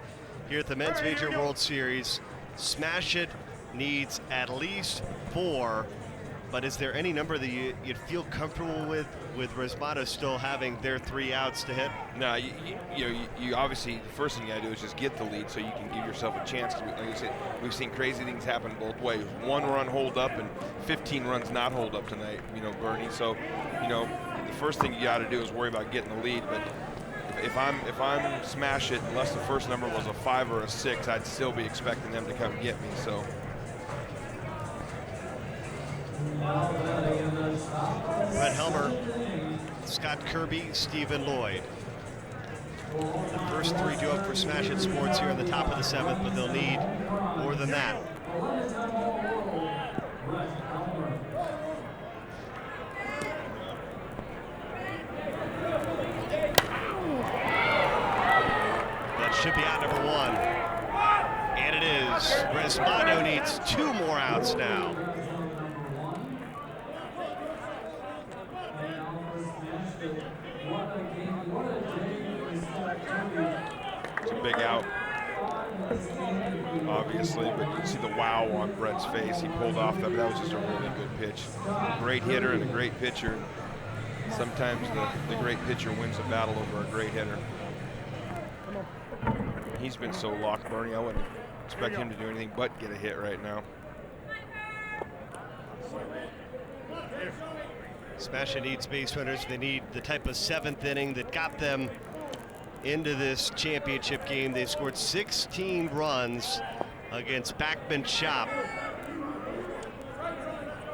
here at the Men's Major World Series. Smash It needs at least 4, but is there any number that you'd feel comfortable with Resmondo still having their 3 outs to hit? No, you obviously, the first thing you gotta do is just get the lead so you can give yourself a chance. Like I said, we've seen crazy things happen both ways. 1 run hold up and 15 runs not hold up tonight, Bernie. So, the first thing you gotta do is worry about getting the lead. But if I'm Smash It, unless the first number was a 5 or a 6, I'd still be expecting them to come get me. So. Brett Helmer, Scott Kirby, Stephen Lloyd. The first 3 due up for Smash It Sports here in the top of the 7th, but they'll need more than that. should be out number 1. And it is. Resmondo needs 2 more outs now. It's a big out, obviously, but you can see the wow on Brett's face. He pulled off that. That was just a really good pitch. Great hitter and a great pitcher. Sometimes the great pitcher wins a battle over a great hitter. He's been so locked, Bernie. I wouldn't expect him to do anything but get a hit right now. Smasha needs base runners. They need the type of 7th inning that got them into this championship game. They scored 16 runs against Backman Shop.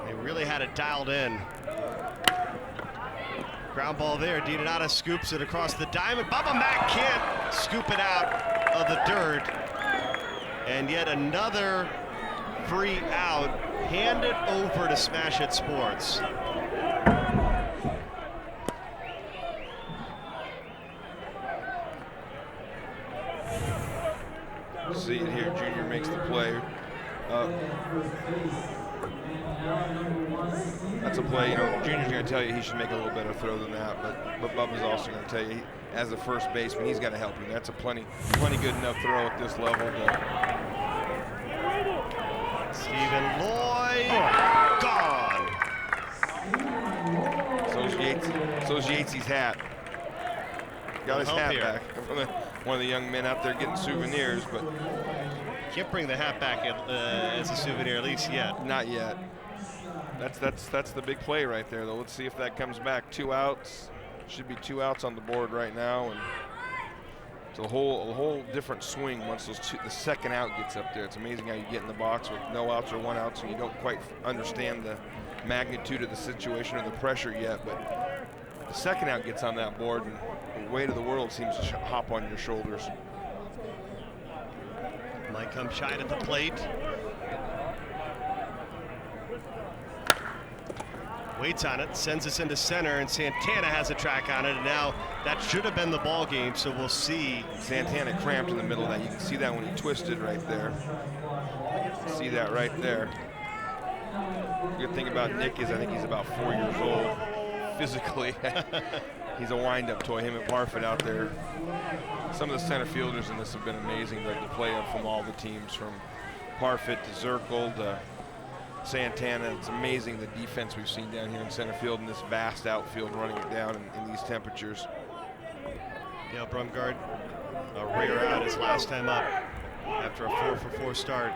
They really had it dialed in. Ground ball there. DiDonato scoops it across the diamond. Bubba Mack can't scoop it out of the dirt. And yet another free out handed over to Smash It Sports. See it here. Junior makes the play. That's a play. You know, Junior's going to tell you he should make a little better throw than that, but Bubba's also going to tell you, as a first baseman, he's got to help you. That's a plenty good enough throw at this level. Stephen Lloyd, gone. So's Yatesy's hat. Got his hat here. back. One of the young men out there getting souvenirs, but Can't bring the hat back as a souvenir, at least yet. not yet. That's the big play right there, though. Let's see if that comes back. 2 outs. Should be 2 outs on the board right now, and it's a whole different swing once the second out gets up there. It's amazing how you get in the box with no outs or 1 out, so you don't quite understand the magnitude of the situation or the pressure yet. But the second out gets on that board, and the weight of the world seems to hop on your shoulders. Might come shine at the plate. Waits on it, sends us into center, and Santana has a track on it, and now that should have been the ball game, so we'll see. Santana cramped in the middle of that. You can see that when he twisted right there. See that right there. Good thing about Nick is I think he's about 4 years old physically. He's a wind-up toy, him and Parfit out there. Some of the center fielders in this have been amazing, the play up from all the teams, from Parfit to Zirkle to Santana. It's amazing the defense we've seen down here in center field in this vast outfield, running it down in these temperatures. Dale Brumgard, a rare out his last time up after a 4-for-4 start.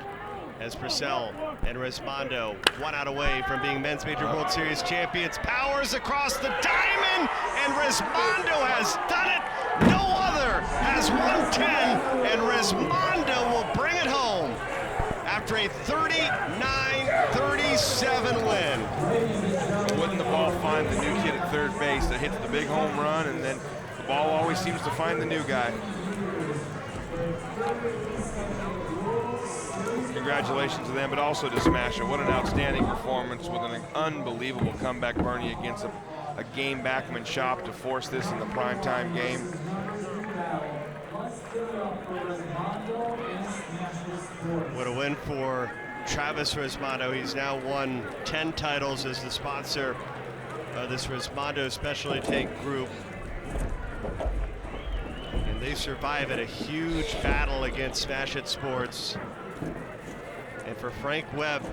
As Purcell and Resmondo 1 out away from being Men's Major World Series champions. Powers across the diamond, and Resmondo has done it. No other has 110, and Resmondo will bring it home after a 39-37 win. Wouldn't the ball find the new kid at third base that hits the big home run, and then the ball always seems to find the new guy. Congratulations to them, but also to Smasha. What an outstanding performance with an unbelievable comeback, Bernie, against a game Backman Shop to force this in the primetime game. What a win for Travis Resmondo. He's now won 10 titles as the sponsor of this Resmondo Specialty Tank Group. And they survive at a huge battle against Smash It Sports. And for Frank Webb,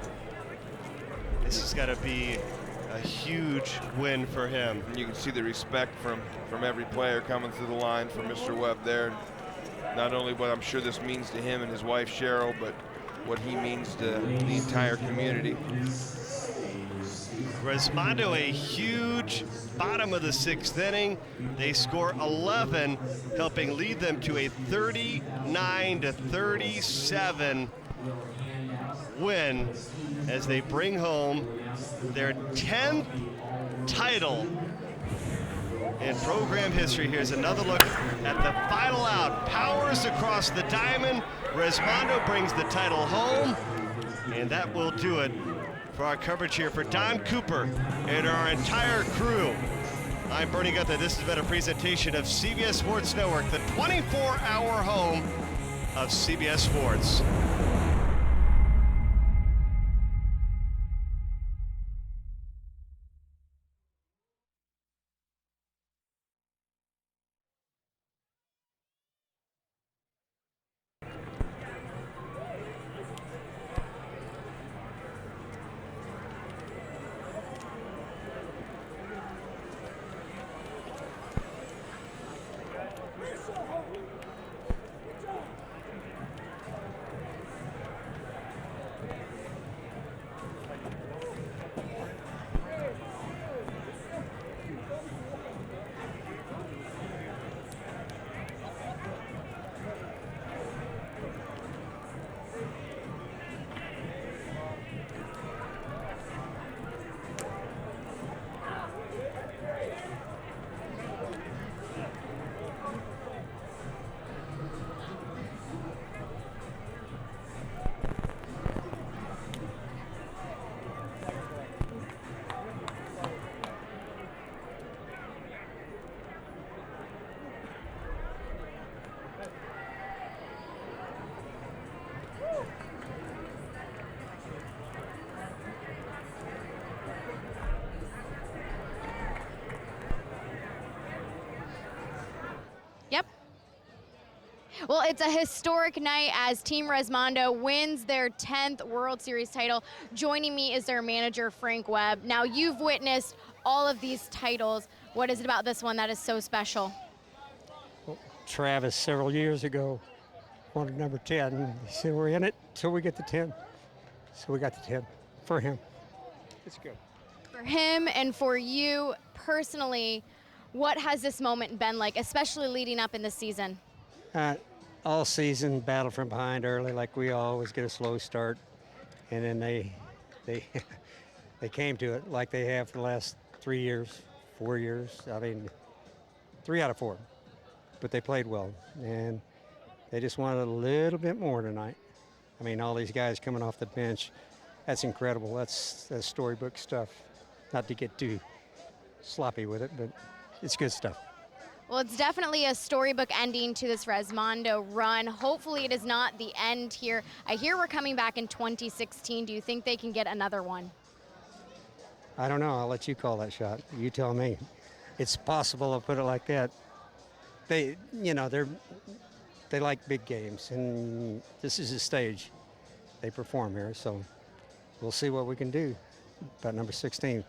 this has got to be a huge win for him. And you can see the respect from every player coming through the line for Mr. Webb there. Not only what I'm sure this means to him and his wife Cheryl, but what he means to the entire community. Resmondo, a huge bottom of the 6th inning. They score 11, helping lead them to a 39-37 win as they bring home their 10th title in program history. Here's another look at the final out. Powers across the diamond. Resmondo brings the title home, and that will do it for our coverage here. For Don Cooper and our entire crew, I'm Bernie Gutha. This has been a presentation of CBS Sports Network, the 24-hour home of CBS Sports. Yep. Well, it's a historic night as Team Resmondo wins their 10th World Series title. Joining me is their manager, Frank Webb. Now, you've witnessed all of these titles. What is it about this one that is so special? Well, Travis, several years ago, wanted number 10. He said, we're in it till we get the 10. So we got the 10 for him. It's good. For him and for you personally, what has this moment been like, especially leading up in the season? All season, battle from behind early, like we always get a slow start. And then they they came to it like they have for the last 3 years, 4 years. I mean, 3 out of 4. But they played well. And they just wanted a little bit more tonight. I mean, all these guys coming off the bench, that's incredible. That's storybook stuff. Not to get too sloppy with it, but it's good stuff. Well, it's definitely a storybook ending to this Resmondo run. Hopefully it is not the end here. I hear we're coming back in 2016. Do you think they can get another one? I don't know. I'll let you call that shot. You tell me. It's possible, I'll put it like that. They like big games, and this is a stage. They perform here, so we'll see what we can do about number 16.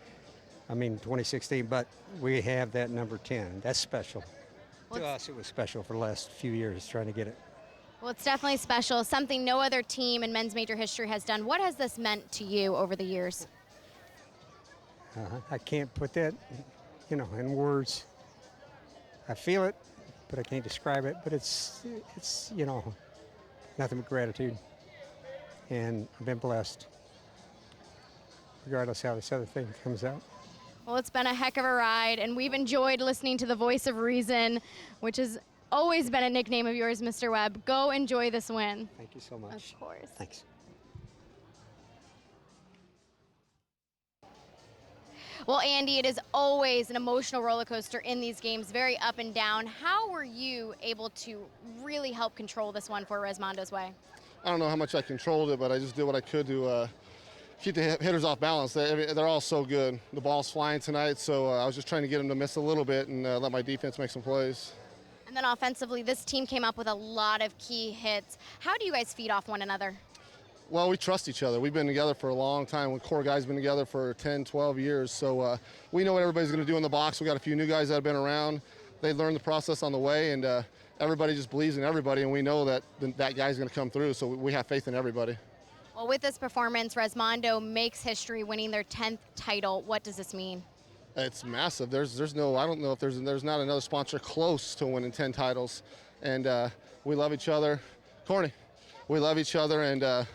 2016, but we have that number 10. That's special. To us, it was special for the last few years trying to get it. Well, it's definitely special, something no other team in men's major history has done. What has this meant to you over the years? I can't put that, in words. I feel it, but I can't describe it. But it's nothing but gratitude. And I've been blessed, regardless how this other thing comes out. Well, it's been a heck of a ride, and we've enjoyed listening to the voice of reason, which has always been a nickname of yours, Mr. Webb. Go enjoy this win. Thank you so much. Of course. Thanks. Well, Andy, it is always an emotional roller coaster in these games, very up and down. How were you able to really help control this one for Resmondo's way? I don't know how much I controlled it, but I just did what I could to keep the hitters off balance. They're all so good. The ball's flying tonight, so I was just trying to get them to miss a little bit and let my defense make some plays. And then offensively, this team came up with a lot of key hits. How do you guys feed off one another? Well, we trust each other. We've been together for a long time. Core guys been together for 10, 12 years, so we know what everybody's going to do in the box. We got a few new guys that have been around. They learned the process on the way, and everybody just believes in everybody, and we know that that guy's going to come through, so we have faith in everybody. Well, with this performance, Resmondo makes history, winning their 10th title. What does this mean? It's massive. There's no, I don't know if there's not another sponsor close to winning 10 titles, and we love each other. Corny, we love each other, and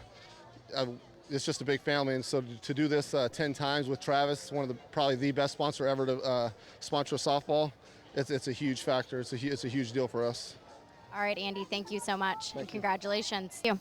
it's just a big family. And so to do this 10 times with Travis, one of probably the best sponsor ever to sponsor softball, it's a huge factor. It's a huge deal for us. All right, Andy, thank you so much, and congratulations. Thank you.